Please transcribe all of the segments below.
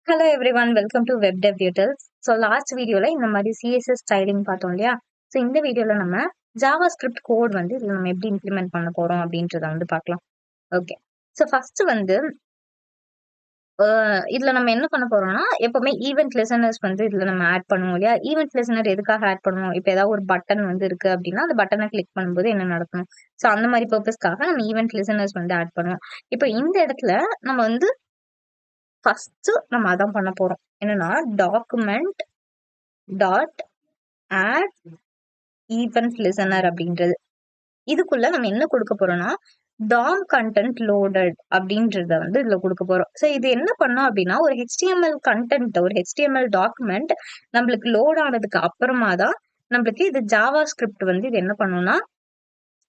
Hello everyone, welcome to web டெவ் tutors. So last வீடியோவில் இந்த மாதிரி சிஎஸ்எஸ் ஸ்டைலிங் பார்த்தோம் இல்லையா? ஸோ இந்த வீடியோவில் நம்ம ஜாவா ஸ்கிரிப்ட் கோட் வந்து இதில் நம்ம எப்படி இம்ப்ளிமெண்ட் பண்ண போகிறோம் அப்படின்றத வந்து பார்க்கலாம். ஓகே, ஸோ ஃபர்ஸ்ட் வந்து இதில் நம்ம என்ன பண்ண போறோம்னா, எப்பவுமே ஈவென்ட் லிசனர்ஸ் வந்து இதில் நம்ம ஆட் பண்ணுவோம் இல்லையா? ஈவென்ட் லிசனர் எதுக்காக ஆட் பண்ணுவோம்? இப்போ ஏதாவது ஒரு பட்டன் வந்து இருக்கு அப்படின்னா அந்த பட்டனை கிளிக் பண்ணும்போது என்ன நடக்கும்? ஸோ அந்த மாதிரி பர்பஸ்க்காக நம்ம ஈவென்ட் லிசனர்ஸ் வந்து ஆட் பண்ணுவோம். இப்போ இந்த இடத்துல நம்ம வந்து ஃபர்ஸ்ட் நம்ம அதான் பண்ண போறோம். என்னன்னா document dot add event listener அப்படின்றது. இதுக்குள்ள நம்ம என்ன கொடுக்க போறோம்னா டாம் கண்டென்ட் லோடட் அப்படின்றத வந்து இதுல கொடுக்க போறோம். ஸோ இது என்ன பண்ணோம் அப்படின்னா ஒரு HTML கண்டென்ட், ஒரு HTML டாக்குமெண்ட் நம்மளுக்கு லோட் ஆனதுக்கு அப்புறமா தான் நம்மளுக்கு இது ஜாவா ஸ்கிரிப்ட் வந்து இது என்ன பண்ணும்னா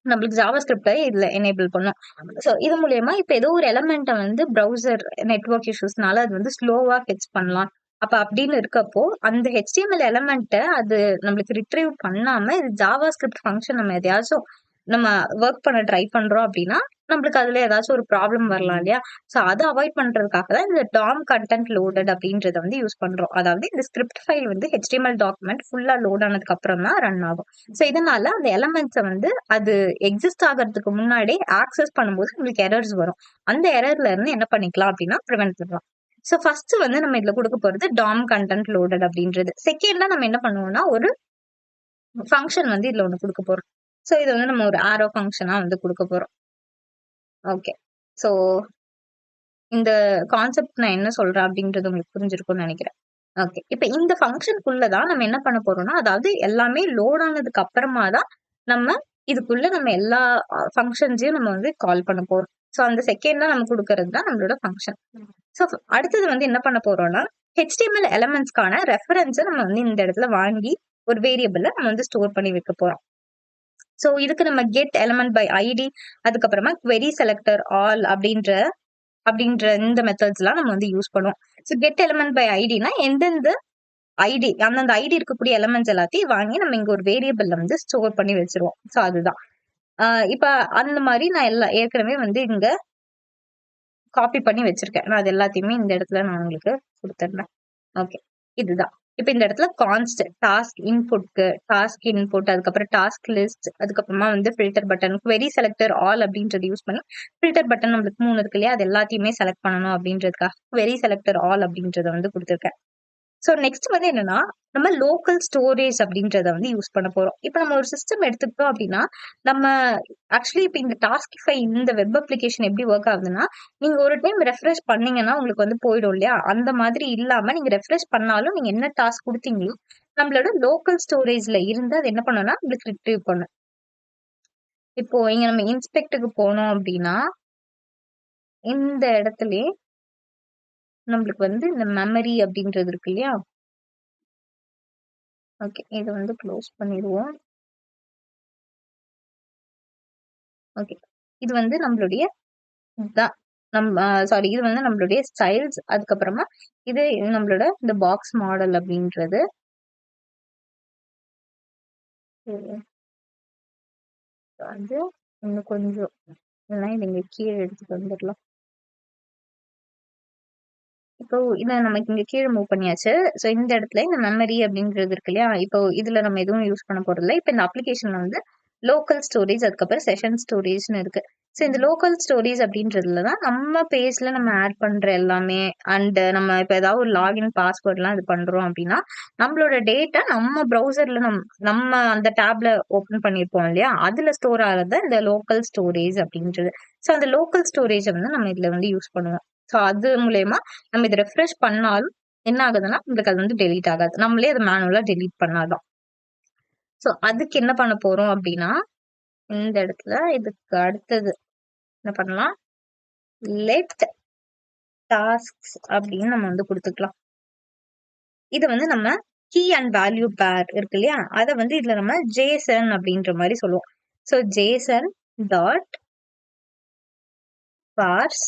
நம்மளுக்கு ஜாவா ஸ்கிரிப்டை இதுல எனேபிள் பண்ணும். ஸோ இது மூலியமா இப்ப ஏதோ ஒரு எலமெண்ட்டை வந்து ப்ரௌசர் நெட்வொர்க் இஷ்யூஸ்னால அது வந்து ஸ்லோவா ஃபெட்ச் பண்ணலாம். அப்ப அப்படின்னு இருக்கப்போ அந்த HTML எலமெண்ட்டை அது நம்மளுக்கு ரிட்ரீவ் பண்ணாம இது ஜாவா ஸ்கிரிப்ட் ஃபங்க்ஷன் நம்ம எதையாச்சும் நம்ம ஒர்க் பண்ண ட்ரை பண்றோம் அப்படின்னா நம்மளுக்கு அதுல ஏதாச்சும் ஒரு ப்ராப்ளம் வரலாம் இல்லையா? ஸோ அதை அவாய்ட் பண்றதுக்காக தான் இந்த டாம் கண்டென்ட் லோடட் அப்படின்றத வந்து யூஸ் பண்றோம். அதாவது இந்த ஸ்கிரிப்ட் ஃபைல் வந்து HTML டாக்குமெண்ட் ஃபுல்லா லோட் ஆனதுக்கு அப்புறம் தான் ரன் ஆகும். ஸோ இதனால அந்த எலமெண்ட்ஸை வந்து அது எக்ஸிஸ்ட் ஆகிறதுக்கு முன்னாடி ஆக்சஸ் பண்ணும்போது உங்களுக்கு எரர்ஸ் வரும். அந்த எரர்ல இருந்து என்ன பண்ணிக்கலாம் அப்படின்னா ப்ரிவென்ட் பண்ணலாம். ஸோ ஃபர்ஸ்ட் வந்து நம்ம இதுல கொடுக்க போறது டாம் கண்டென்ட் லோடட் அப்படின்றது. செகண்ட்ல நம்ம என்ன பண்ணுவோம்னா ஒரு ஃபங்க்ஷன் வந்து இதுல ஒண்ணு கொடுக்க போறோம். ஸோ இது வந்து நம்ம ஒரு ஆரோ ஃபங்க்ஷனா வந்து கொடுக்க போறோம். ஓகே, ஸோ இந்த கான்செப்ட் நான் என்ன சொல்றேன் அப்படின்றது உங்களுக்கு புரிஞ்சிருக்கும்னு நினைக்கிறேன். ஓகே, இப்ப இந்த ஃபங்க்ஷனுக்குள்ளதான் நம்ம என்ன பண்ண போறோம்னா அதாவது எல்லாமே லோட் ஆனதுக்கு அப்புறமா தான் நம்ம இதுக்குள்ள நம்ம எல்லா ஃபங்க்ஷன்ஸையும் நம்ம வந்து கால் பண்ண போறோம். ஸோ அந்த செகண்ட்ல நம்ம கொடுக்கறது தான் நம்மளோட ஃபங்க்ஷன். ஸோ அடுத்தது வந்து என்ன பண்ண போறோம்னா HTML எலமெண்ட்ஸ்க்கான ரெஃபரன்ஸை நம்ம வந்து இந்த இடத்துல வாங்கி ஒரு வேரியபிள்ல நம்ம வந்து ஸ்டோர் பண்ணி வைக்க போறோம். ஸோ இதுக்கு நம்ம கெட் எலமெண்ட் பை ஐடி, அதுக்கப்புறமா query selector all அப்படின்ற இந்த மெத்தட்ஸ் எல்லாம் நம்ம வந்து யூஸ் பண்ணுவோம். ஸோ கெட் எலமெண்ட் பை ஐடினா எந்தெந்த ஐடி அந்தந்த ஐடி இருக்கக்கூடிய எலமெண்ட்ஸ் எல்லாத்தையும் வாங்கி நம்ம இங்க ஒரு வேரியபிள்ல வந்து ஸ்டோர் பண்ணி வச்சிருவோம். ஸோ அதுதான் இப்ப அந்த மாதிரி நான் ஏற்கனவே வந்து இங்க காப்பி பண்ணி வச்சிருக்கேன். நான் அது எல்லாத்தையுமே இந்த இடத்துல நான் உங்களுக்கு கொடுத்துடுறேன். ஓகே, இதுதான். இப்ப இந்த இடத்துல கான்ஸ்ட் டாஸ்க் இன்புட்க்கு டாஸ்க் இன்புட், அதுக்கப்புறம் டாஸ்க் லிஸ்ட், அதுக்கப்புறமா வந்து filter button query selector all அப்படின்றது யூஸ் பண்ணி ஃபில்டர் பட்டன் நம்மளுக்கு 3 இருக்கு இல்லையா? அது எல்லாத்தையுமே செலக்ட் பண்ணணும் அப்படின்றதுக்காக query selector all அப்படின்றத வந்து கொடுத்துருக்கேன். ஸோ நெக்ஸ்ட் வந்து என்னன்னா நம்ம லோக்கல் ஸ்டோரேஜ் அப்படின்றத வந்து யூஸ் பண்ண போறோம். இப்போ நம்ம ஒரு சிஸ்டம் எடுத்துக்கிட்டோம் அப்படின்னா நம்ம ஆக்சுவலி இப்போ இந்த டாஸ்கிஃபை இந்த வெப் அப்ளிகேஷன் எப்படி ஒர்க் ஆகுதுன்னா நீங்க ஒரு டைம் ரெஃப்ரெஷ் பண்ணீங்கன்னா உங்களுக்கு வந்து போயிடும் இல்லையா? அந்த மாதிரி இல்லாம நீங்க ரெஃப்ரெஷ் பண்ணாலும் நீங்க என்ன டாஸ்க் கொடுத்தீங்களோ நம்மளோட லோக்கல் ஸ்டோரேஜ்ல இருந்து அது என்ன பண்ணணும்னா உங்களுக்கு ரிட்ரீவ் பண்ணும். இப்போ இங்க நம்ம இன்ஸ்பெக்டுக்கு போனோம் அப்படின்னா இந்த இடத்துலயே நம்மளுக்கு வந்து இந்த மெமரி அப்படின்றது இருக்கு இல்லையா? ஓகே, இதை வந்து க்ளோஸ் பண்ணிடுவோம். ஓகே, இது வந்து நம்மளுடைய சாரி, இது வந்து நம்மளுடைய ஸ்டைல்ஸ். அதுக்கப்புறமா இது நம்மளோட இந்த பாக்ஸ் மாடல் அப்படின்றது வந்து இன்னும் கொஞ்சம் நீங்க கீழே எடுத்துட்டு வந்துடலாம். இப்போ இதை நமக்கு இங்க கீழே மூவ் பண்ணியாச்சு. ஸோ இந்த இடத்துல இந்த மெமரி அப்படின்றது இருக்கு இல்லையா? இப்போ இதுல நம்ம எதுவும் யூஸ் பண்ண போறது இல்லை. இப்போ இந்த அப்ளிகேஷன்ல வந்து லோக்கல் ஸ்டோரேஜ், அதுக்கப்புறம் செஷன் ஸ்டோரேஜ்னு இருக்கு. ஸோ இந்த லோக்கல் ஸ்டோரேஜ் அப்படின்றதுல தான் நம்ம பேஜ்ல நம்ம ஆட் பண்ற எல்லாமே அண்ட் நம்ம இப்போ ஏதாவது ஒரு லாகின் பாஸ்வேர்ட்லாம் இது பண்றோம் அப்படின்னா நம்மளோட டேட்டா நம்ம ப்ரௌசர்ல நம்ம அந்த டேப்ல ஓப்பன் பண்ணியிருப்போம் இல்லையா? அதுல ஸ்டோர் ஆகிறது இந்த லோக்கல் ஸ்டோரேஜ் அப்படின்றது. ஸோ அந்த லோக்கல் ஸ்டோரேஜை வந்து நம்ம இதுல வந்து யூஸ் பண்ணுவோம். ஸோ அது மூலயமா நம்ம இதை ரெஃப்ரெஷ் பண்ணாலும் என்ன ஆகுதுன்னா உங்களுக்கு அது வந்து டெலீட் ஆகாது. நம்மளே அதை மேனுவலா டெலீட் பண்ணாதான். ஸோ அதுக்கு என்ன பண்ண போறோம் அப்படின்னா இந்த இடத்துல இதுக்கு அடுத்தது என்ன பண்ணலாம், லெட் டாஸ்க்ஸ் அப்படின்னு நம்ம வந்து கொடுத்துக்கலாம். இதை வந்து நம்ம கீ அண்ட் வேல்யூ பேர் இருக்கு இல்லையா? அதை வந்து இதுல நம்ம JSON அப்படின்ற மாதிரி சொல்லுவோம். ஸோ JSON டாட் பார்ஸ்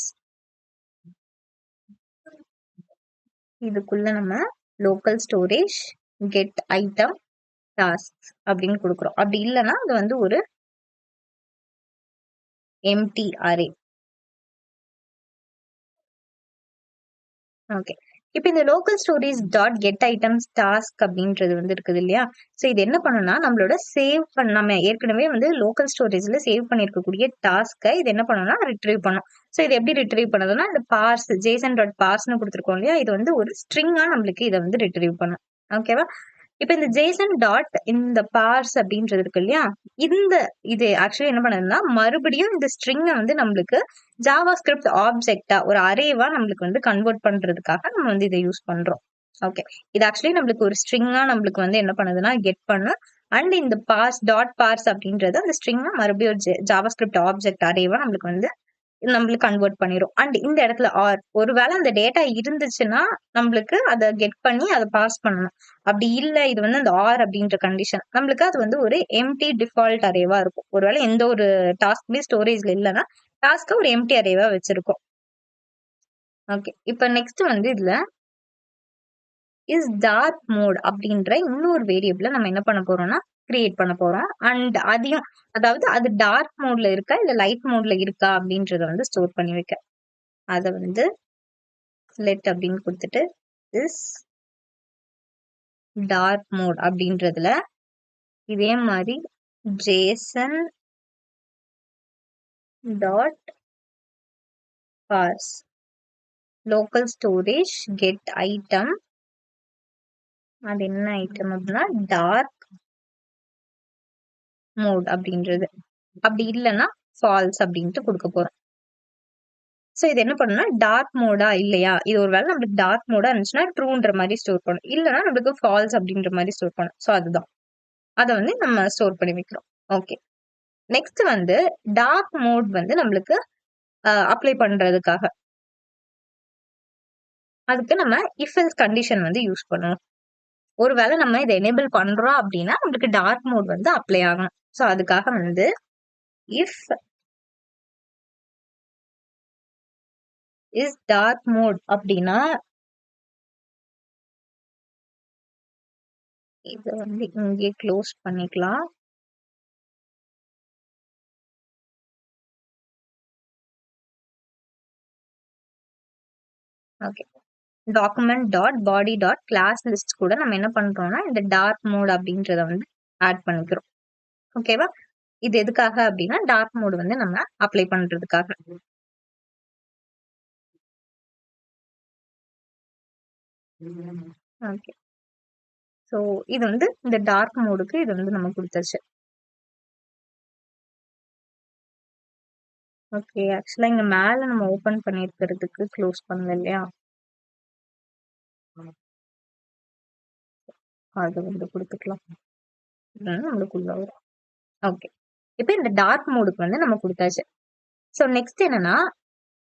இதுக்குள்ள நம்ம local storage get item task அப்படின்னு கொடுக்குறோம். அப்படி இல்லைன்னா அது வந்து ஒரு எம்டி அரே. ஓகே, இப்ப இந்த local storage dot get items task அப்படின்றது வந்து இருக்குது இல்லையா? சோ இது என்ன பண்ணும்னா, நம்மளோட சேவ் நம்ம ஏற்கனவே வந்து லோக்கல் ஸ்டோரேஜ்ல சேவ் பண்ணியிருக்கக்கூடிய டாஸ்க்க இது என்ன பண்ணும்னா ரிட்ரீவ் பண்ணும். சோ இது எப்படி ரிட்ரீவ் பண்ணுதுன்னா, இந்த பார்ஸ் ஜேசன் டாட் பார்ஸ்ன்னு குடுத்துருக்கோம் இல்லையா? இது வந்து ஒரு ஸ்ட்ரிங்கா நம்மளுக்கு இத வந்து ரிட்ரீவ் பண்ணும். ஓகேவா? இப்ப இந்த ஜேசன் டாட் இந்த பார்ஸ் அப்படின்றது இருக்கு இல்லையா? இது ஆக்சுவலி என்ன பண்ணுதுன்னா, மறுபடியும் இந்த ஸ்ட்ரிங்க வந்து நம்மளுக்கு ஜாவா ஸ்கிரிப்ட் ஆப்ஜெக்ட்டா ஒரு அரேவா நம்மளுக்கு வந்து கன்வெர்ட் பண்றதுக்காக நம்ம வந்து இத யூஸ் பண்றோம். ஓகே. இது ஆக்சுவலி நம்மளுக்கு ஒரு ஸ்ட்ரிங்கா நம்மளுக்கு வந்து என்ன பண்ணுதுன்னா, கெட் பண்ணும். அண்ட் இந்த டாட் பார்ஸ் அப்படின்றது அந்த ஸ்ட்ரிங்கா மறுபடியும் ஒரு ஜாவா ஸ்கிரிப்ட் ஆப்ஜெக்ட் அரேவா நம்மளுக்கு கன்வெர்ட் பண்ணிரும். அண்ட் இந்த இடத்துல ஒருவேளை அந்த டேட்டா இருந்துச்சுன்னா, நம்மளுக்கு அத கெட் பண்ணி அத பாஸ் பண்ணணும். அப்படி இல்ல இது வந்து அந்த அப்படின்ற கண்டிஷன். நம்மளுக்கு அது வந்து ஒரு எம்ப்டி டிஃபால்ட் அரேவா இருக்கும். ஒருவேளை எந்த ஒரு டாஸ்க்குமே ஸ்டோரேஜ்ல இல்லன்னா, டாஸ்க்க ஒரு எம்ப்டி அரேவா வச்சிருக்கோம். ஓகே. இப்ப நெக்ஸ்ட் வந்து இதுல இஸ் டார்க் மோட் அப்படின்ற இன்னொரு வேரியபிள நம்ம என்ன பண்ண போறோம்னா, கிரியேட் பண்ண போறோம். அண்ட் அதாவது அது டார்க் மோட்ல இருக்கா, இல்ல லைட் மோட்ல இருக்கா அப்படின்றத வந்து ஸ்டோர் பண்ணி வைக்க. அத வந்து லெட் அப்படின்னு கொடுத்துட்டு இஸ் டார்க் மோட் அப்படின்றதுல இதே மாதிரி JSON dot parse local storage get item, அது என்ன ஐட்டம் அப்படின்னா டார்க் மோட் அப்படின்றது. அப்படி இல்லைன்னா ஃபால்ஸ் அப்படின்ட்டு கொடுக்க போறோம். சோ இது என்ன பண்ணும்னா டார்க் மோடா இல்லையா, இது ஒருவேளை நம்மளுக்கு டார்க் மோடா இருந்துச்சுன்னா ட்ரூன்ற மாதிரி ஸ்டோர் பண்ணும், இல்லைன்னா நம்மளுக்கு ஃபால்ஸ் அப்படின்ற மாதிரி ஸ்டோர் பண்ணும். சோ அதுதான் அதை வந்து நம்ம ஸ்டோர் பண்ணி வைக்கிறோம். ஓகே. நெக்ஸ்ட் வந்து டார்க் மோட் வந்து நம்மளுக்கு அப்ளை பண்றதுக்காக அதுக்கு நம்ம இஃப் எல்ஸ் கண்டிஷன் வந்து யூஸ் பண்ணுவோம். ஒருவேளை நம்ம இதை எனேபிள் பண்றோம் அப்படின்னா நம்மளுக்கு டார்க் மோட் வந்து அப்ளை ஆகும். சோ அதுக்காக வந்து இஃப் இஸ் டார்க் மோட் அப்படின்னா இத வந்து இங்கே க்ளோஸ் பண்ணிக்கலாம். Okay. Document dot body dot class list கூட நம்ம என்ன பண்றோம்னா இந்த டார்க் மோட் அப்படின்றத வந்து ஆட் பண்ணிக்கிறோம். ஓகேவா? இது எதுக்காக அப்படின்னா டார்க் மோட் வந்து நம்ம அப்ளை பண்றதுக்காக. ஓகே. சோ இது வந்து இந்த டார்க் மோடுக்கு இது வந்து நம்ம கொடுத்தாச்சு. ஓகே. ஆக்சுவலா இங்க மேல நம்ம ஓபன் பண்ணிருக்கிறதுக்கு க்ளோஸ் பண்ணல இல்லையா, அது வந்து கொடுத்துக்கலாம். நம்மளுக்கு உள்ள வரும். ஓகே. இப்ப இந்த டார்க் மோடுக்கு வந்து நம்ம கொடுத்தாச்சு. சோ நெக்ஸ்ட் என்னன்னா,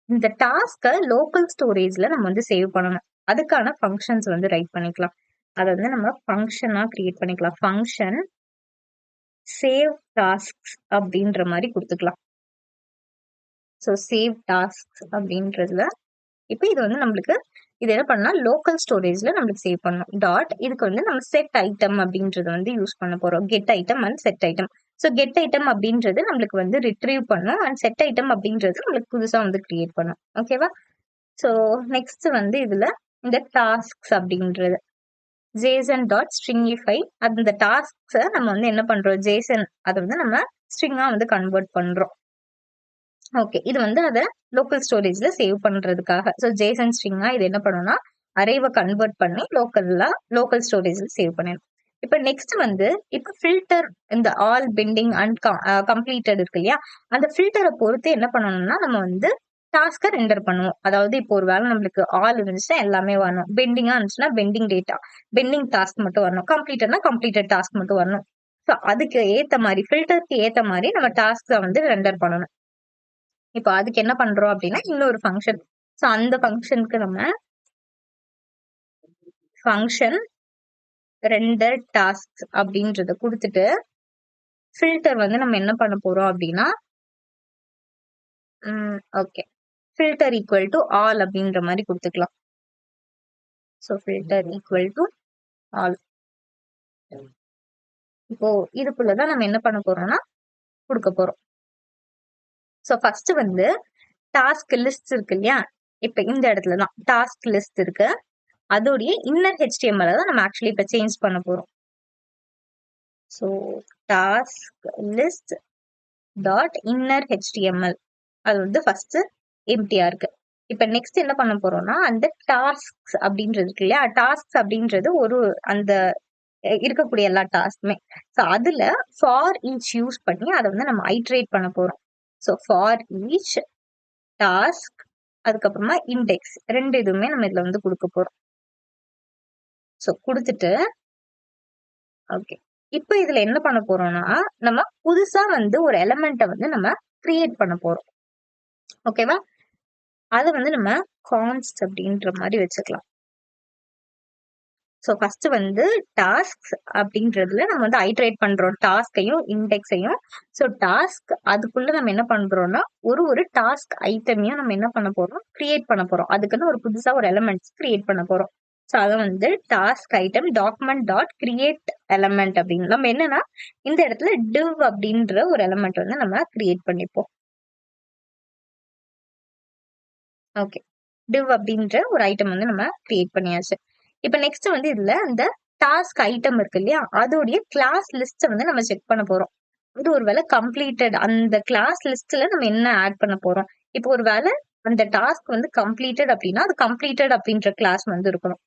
இந்த டாஸ்க லோக்கல் ஸ்டோரேஜ்ல நம்ம வந்து சேவ் பண்ணணும். அதுக்கான ஃபங்க்ஷன்ஸ் வந்து ரைட் பண்ணிக்கலாம். அதை வந்து நம்ம ஃபங்க்ஷனா கிரியேட் பண்ணிக்கலாம். ஃபங்க்ஷன் சேவ் டாஸ்க் அப்படின்ற மாதிரி கொடுத்துக்கலாம். ஸோ சேவ் டாஸ்க் அப்படின்றதுல இப்போ இது வந்து நம்மளுக்கு இது என்ன பண்ணா லோக்கல் ஸ்டோரேஜ்ல நம்மளுக்கு சேவ் பண்ணணும். டாட் இதுக்கு வந்து நம்ம செட் ஐட்டம் அப்படின்றத வந்து யூஸ் பண்ண போறோம். Get item and set item. So get item அப்படின்றது நம்மளுக்கு வந்து ரிட்ரீவ் பண்ணும் அண்ட் செட் ஐட்டம் அப்படின்றது நம்மளுக்கு புதுசா வந்து கிரியேட் பண்ணும். ஓகேவா? ஸோ நெக்ஸ்ட் வந்து இதுல இந்த டாஸ்க்ஸ் அப்படின்றது ஜேசன் டாட் ஸ்ட்ரிங்கிஃபை அந்த டாஸ்க்ஸை நம்ம வந்து என்ன பண்றோம், ஜேசன் அதை வந்து நம்ம ஸ்ட்ரிங்கா வந்து கன்வெர்ட் பண்றோம். ஓகே. இது வந்து அதை லோக்கல் ஸ்டோரேஜ்ல சேவ் பண்றதுக்காக. ஸோ ஜேசன் ஸ்ட்ரிங்கா இது என்ன பண்ணும்னா அரேவை கன்வெர்ட் பண்ணி லோக்கல் ஸ்டோரேஜ்ல சேவ் பண்ணிடும். இப்ப நெக்ஸ்ட் வந்து இப்ப ஃபில்டர் இந்த ஆல் பெண்டிங் அண்ட் கம்ப்ளீட்டட் இருக்கு இல்லையா, அந்த ஃபில்டரை பொறுத்து என்ன பண்ணணும்னா நம்ம வந்து டாஸ்கை ரெண்டர் பண்ணுவோம். அதாவது இப்போ ஒரு வேலை நம்மளுக்கு ஆல் இருந்துச்சுன்னா எல்லாமே வரணும், பெண்டிங்கா இருந்துச்சுன்னா பெண்டிங் டேட்டா பெண்டிங் டாஸ்க் மட்டும் வரணும், கம்ப்ளீட்டட்னா கம்ப்ளீட்டட் டாஸ்க் மட்டும் வரணும். ஸோ அதுக்கு ஏத்த மாதிரி ஃபில்டருக்கு ஏத்த மாதிரி நம்ம டாஸ்கை வந்து ரெண்டர் பண்ணணும். இப்போ அதுக்கு என்ன பண்றோம் அப்படின்னா இன்னொரு ஃபங்க்ஷன். ஸோ அந்த ஃபங்க்ஷனுக்கு நம்ம ஃபங்க்ஷன் ரெண்டர் டாஸ்க் அப்படின்றத கொடுத்துட்டு ஃபில்டர் வந்து நம்ம என்ன பண்ண போறோம் அப்படின்னா okay filter equal to all அப்படின்ற மாதிரி கொடுத்துக்கலாம். So filter equal to all. இப்போ இதுக்குள்ளதான் நம்ம என்ன பண்ண போறோம்னா கொடுக்க போறோம். ஸோ ஃபர்ஸ்ட் வந்து டாஸ்க் லிஸ்ட் இருக்கு இல்லையா, இப்ப இந்த இடத்துலதான் டாஸ்க் லிஸ்ட் இருக்கு. அதோடைய இன்னர் HTML தான் நம்ம ஆக்சுவலி இப்ப சேஞ்ச் பண்ண போறோம். So task list dot inner HTML அது வந்து ஃபர்ஸ்ட் எம்டியா இருக்கு. இப்ப நெக்ஸ்ட் என்ன பண்ண போறோம்னா அந்த டாஸ்க் அப்படின்றது இருக்கு இல்லையா, டாஸ்க் அப்படின்றது ஒரு அந்த இருக்கக்கூடிய எல்லா டாஸ்க்குமே. ஸோ அதுல ஃபார் ஈச் யூஸ் பண்ணி அதை வந்து நம்ம ஐட்ரேட் பண்ண போறோம். ஸோ ஃபார் ஈச் டாஸ்க் அதுக்கப்புறமா இண்டெக்ஸ் ரெண்டு இதுவுமே நம்ம இதுல வந்து கொடுக்க போறோம். ஸோ கொடுத்துட்டு ஓகே, இப்போ இதுல என்ன பண்ண போறோம்னா நம்ம புதுசா வந்து ஒரு எலமெண்ட்டை வந்து நம்ம கிரியேட் பண்ண போறோம். ஓகேவா, அதை வந்து நம்ம கான்ஸ்ட் அப்படின்ற மாதிரி வச்சுக்கலாம். ஸோ ஃபர்ஸ்ட் வந்து டாஸ்க் அப்படின்றதுல நம்ம வந்து ஐட்ரேட் பண்றோம் டாஸ்கையும் இண்டெக்ஸையும். ஸோ டாஸ்க் அதுக்குள்ள நம்ம என்ன பண்றோம்னா ஒரு டாஸ்க் ஐட்டமையும் நம்ம என்ன பண்ண போறோம், கிரியேட் பண்ண போறோம். அதுக்குன்னு ஒரு புதுசா ஒரு எலமெண்ட்ஸ் கிரியேட் பண்ண போறோம். ஸோ அதை வந்து task item document dot create element அப்படின்னு நம்ம என்னன்னா இந்த இடத்துல டிவ் அப்படின்ற ஒரு எலமெண்ட் வந்து நம்ம கிரியேட் பண்ணிப்போம். ஓகே, டிவ் அப்படின்ற ஒரு ஐட்டம் வந்து நம்ம கிரியேட் பண்ணியாச்சு. இப்ப நெக்ஸ்ட் வந்து இதுல அந்த டாஸ்க் ஐட்டம் இருக்கு இல்லையா, அதோடைய கிளாஸ் லிஸ்ட் வந்து நம்ம செக் பண்ண போறோம். அது ஒருவேளை கம்ப்ளீட்டட் அந்த கிளாஸ் லிஸ்ட்ல நம்ம என்ன ஆட் பண்ண போறோம். இப்போ ஒருவேளை அந்த டாஸ்க் வந்து கம்ப்ளீட்டட் அப்படின்னா அது கம்ப்ளீட்டட் அப்படின்ற கிளாஸ் வந்து இருக்கணும்.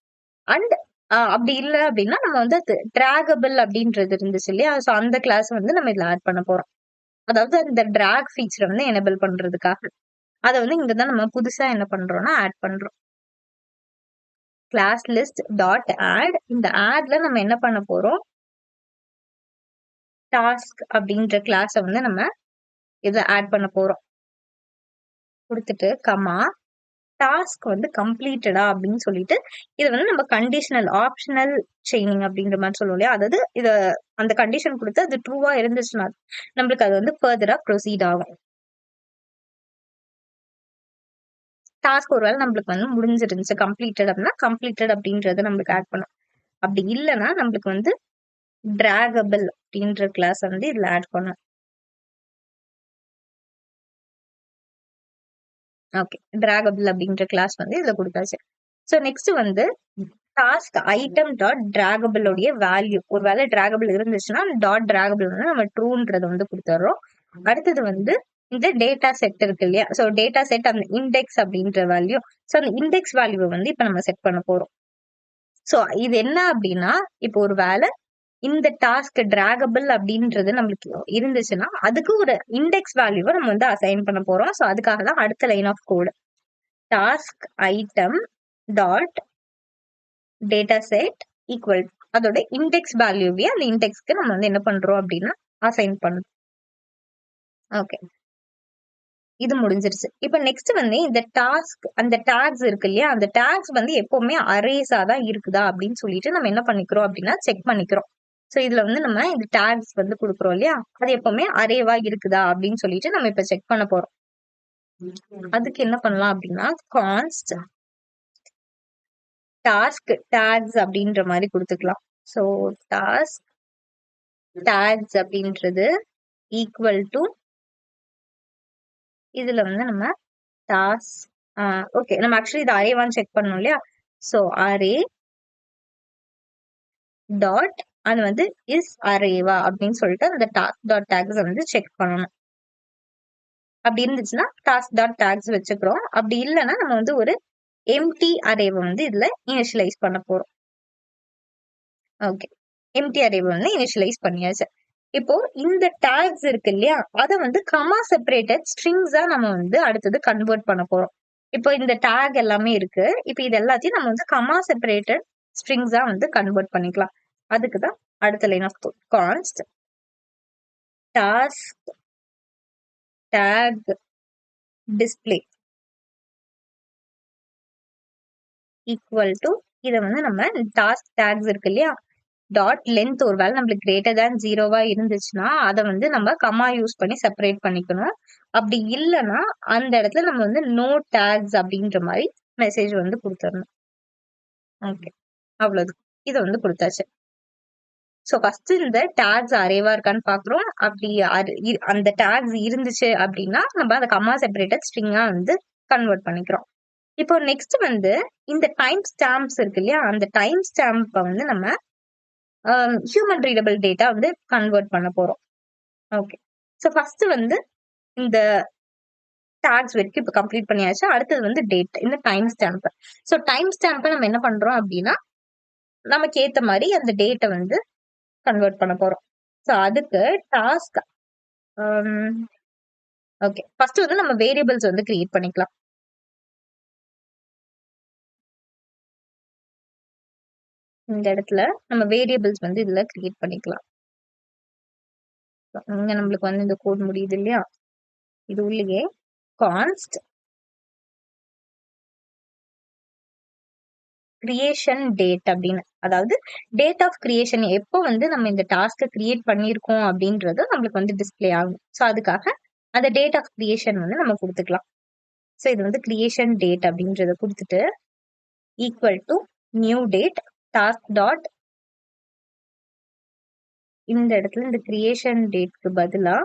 அண்ட் அப்படி இல்லை அப்படின்னா நம்ம வந்து அது டிராகபிள் அப்படின்றது இருந்துச்சு இல்லையா, ஸோ அந்த கிளாஸ் வந்து நம்ம இதுல ஆட் பண்ண போறோம். அதாவது அந்த டிராக் ஃபீச்சரை வந்து எனேபிள் பண்றதுக்காக அதை வந்து இங்கதான் நம்ம புதுசா என்ன பண்றோம்னா ஆட் பண்றோம். கிளாஸ் லிஸ்ட் டாட் ஆட், இந்த ஆட்ல நம்ம என்ன பண்ண போறோம், டாஸ்க் அப்படின்ற கிளாஸை வந்து நம்ம இதை ஆட் பண்ண போறோம். கொடுத்துட்டு கமா டாஸ்க் வந்து கம்ப்ளீட்டடா அப்படின்னு சொல்லிட்டு இது வந்து நம்ம கண்டிஷனல் ஆப்ஷனல் செயினிங் அப்படின்ற மாதிரி சொல்லுவோம் இல்லையா, அதாவது இத அந்த கண்டிஷன் கொடுத்து அது ட்ரூவா இருந்துச்சுன்னா நம்மளுக்கு அது வந்து ஃபர்தரா ப்ரொசீட் ஆகும். டாஸ்க் ஒருவேளை நம்மளுக்கு வந்து முடிஞ்சிருந்துச்சு கம்ப்ளீட்டட் அப்படின்னா கம்ப்ளீட்டட் அப்படின்றத நம்மளுக்கு ஆட் பண்ணும். அப்படி இல்லைன்னா நம்மளுக்கு வந்து டிராகபிள் அப்படின்ற கிளாஸ் வந்து இதுல ஆட் பண்ணும். ஓகே, டிராகபிள் அப்படின்ற கிளாஸ் வந்து இதுல கொடுத்தாச்சு. ஸோ நெக்ஸ்ட் வந்து டாஸ்க் ஐட்டம் டாட் டிராகபிள் உடைய வேல்யூ ஒருவேளை டிராகபிள் இருந்துச்சுன்னா டாட் டிராகபிள் வந்து நம்ம ட்ரூன்றதை வந்து கொடுத்துட்றோம். அடுத்தது வந்து இந்த டேட்டா செட் இருக்கு இல்லையா, ஸோ டேட்டா செட் அந்த இண்டெக்ஸ் அப்படின்ற வேல்யூ, ஸோ அந்த இண்டெக்ஸ் வேல்யூவை வந்து இப்ப நம்ம செட் பண்ண போறோம். ஸோ இது என்ன அப்படின்னா இப்போ ஒரு வேலை இந்த டாஸ்க் டிராகபிள் அப்படின்றது நம்மளுக்கு இருந்துச்சுன்னா அதுக்கு ஒரு இண்டெக்ஸ் வேல்யூவை நம்ம வந்து அசைன் பண்ண போறோம். ஸோ அதுக்காக தான் அடுத்த line of code task item dot data set equal அதோட இண்டெக்ஸ் வேல்யூவே அந்த இண்டெக்ஸ்க்கு நம்ம வந்து என்ன பண்றோம் அப்படின்னா அசைன் பண்றோம். ஓகே, இது முடிஞ்சிருச்சு. இப்ப நெக்ஸ்ட் வந்து இந்த டாஸ்க் அந்த டேக்ஸ் இருக்கு இல்லையா, அந்த டேக்ஸ் வந்து எப்பவுமே அரேஸா தான் இருக்குதா அப்படின்னு சொல்லிட்டு நம்ம என்ன பண்ணிக்கிறோம் அப்படின்னா செக் பண்ணிக்கிறோம். ஸோ இதுல வந்து நம்ம இந்த டேக்ஸ் வந்து கொடுக்குறோம் இல்லையா, அது எப்பவுமே அரேவா இருக்குதா அப்படின்னு சொல்லிட்டு நம்ம இப்ப செக் பண்ண போறோம். அதுக்கு என்ன பண்ணலாம் அப்படின்னா கான்ஸ்ட் டாஸ்க் டேக்ஸ் அப்படின்ற மாதிரி கொடுத்துக்கலாம். ஸோ டாஸ்க் டேக்ஸ் அப்படின்றது ஈக்குவல் டு இதுல வந்து நம்ம டாஸ்க் ஓகே நம்ம ஆக்சுவலி இது அரேவான்னு செக் பண்ணோம் இல்லையா, ஸோ அரே டாட் அது வந்து இஸ் அரேவா அப்படின்னு சொல்லிட்டு அந்த டாஸ்க் டாட் டேக்ஸ் வந்து செக் பண்ணணும். அப்படி இருந்துச்சுன்னா டாஸ்க் டாட் டேக்ஸ் வச்சுக்கிறோம். அப்படி இல்லைன்னா நம்ம வந்து ஒரு எம்டி அரேவை வந்து இதுல இனிஷியலைஸ் பண்ண போறோம். ஓகே, எம்டி அரேவை வந்து இனிஷியலைஸ் பண்ணியாச்சு. இப்போ இந்த டேக்ஸ் இருக்கு இல்லையா, அதை வந்து கமா செப்பரேட்டட் ஸ்ட்ரிங்ஸா நம்ம வந்து அடுத்தது கன்வெர்ட் பண்ண போறோம். இப்போ இந்த டேக் எல்லாமே இருக்கு, இப்போ இது எல்லாத்தையும் நம்ம வந்து கமா செப்பரேட்டட் ஸ்ட்ரிங்ஸா வந்து கன்வெர்ட் பண்ணிக்கலாம். அதுக்குதான் அடுத்த line of const task tag display equal to இதை வந்து நம்ம டாஸ்க் டேக்ஸ் இருக்கு இல்லையா டாட் லென்த் ஒருவேளை நம்மளுக்கு கிரேட்டர் தேன் 0வா இருந்துச்சுன்னா அதை வந்து நம்ம கமா யூஸ் பண்ணி செப்பரேட் பண்ணிக்கணும். அப்படி இல்லைன்னா அந்த இடத்துல நம்ம வந்து நோ டேக்ஸ் அப்படின்ற மாதிரி மெசேஜ் வந்து கொடுத்துடணும். ஓகே, அவ்வளவு இதை வந்து கொடுத்தாச்சு. ஸோ ஃபர்ஸ்ட் இந்த டேக்ஸ் அரேவா இருக்கான்னு பாக்குறோம். அப்படி அந்த டேக்ஸ் இருந்துச்சு அப்படின்னா நம்ம அதை கமா செப்பரேட்டட் ஸ்ட்ரிங்கா வந்து கன்வெர்ட் பண்ணிக்கிறோம். இப்போ நெக்ஸ்ட் வந்து இந்த டைம் ஸ்டாம்ப்ஸ் இருக்கு இல்லையா, அந்த டைம் ஸ்டாம்பை வந்து நம்ம ஹியூமன் ரீடபிள் டேட்டா வந்து கன்வெர்ட் பண்ண போறோம். ஓகே. ஸோ ஃபர்ஸ்ட் வந்து இந்த டாக்ஸ் வரைக்கும் இப்போ கம்ப்ளீட் பண்ணியாச்சு. அடுத்தது வந்து டேட், இந்த டைம் ஸ்டாம்ப். ஸோ டைம் ஸ்டாம்பை நம்ம என்ன பண்றோம் அப்படின்னா, நமக்கு ஏத்த மாதிரி அந்த டேட்டை வந்து கன்வெர்ட் பண்ண போறோம். ஸோ அதுக்கு டாஸ்க் ஓகே, ஃபர்ஸ்ட் வந்து நம்ம வேரியபிள்ஸ் வந்து கிரியேட் பண்ணிக்கலாம். இந்த இடத்துல நம்ம வேரியபிள்ஸ் வந்து இதுல கிரியேட் பண்ணிக்கலாம். இங்க நம்மளுக்கு வந்து இந்த கோட் முடியுது இல்லையா, இது உள்ளே கான்ஸ்ட் கிரியேஷன் டேட் அப்படின்னு, அதாவது டேட் ஆஃப் கிரியேஷன் எப்போ வந்து நம்ம இந்த டாஸ்க்கை கிரியேட் பண்ணியிருக்கோம் அப்படின்றது நம்மளுக்கு வந்து டிஸ்பிளே ஆகும். ஸோ அதுக்காக அந்த டேட் ஆஃப் கிரியேஷன் வந்து நம்ம கொடுத்துக்கலாம். ஸோ இது வந்து கிரியேஷன் டேட் அப்படின்றத கொடுத்துட்டு equal to new date task dot, இந்த இடத்துல இந்த கிரியேஷன் டேட்க்கு பதிலா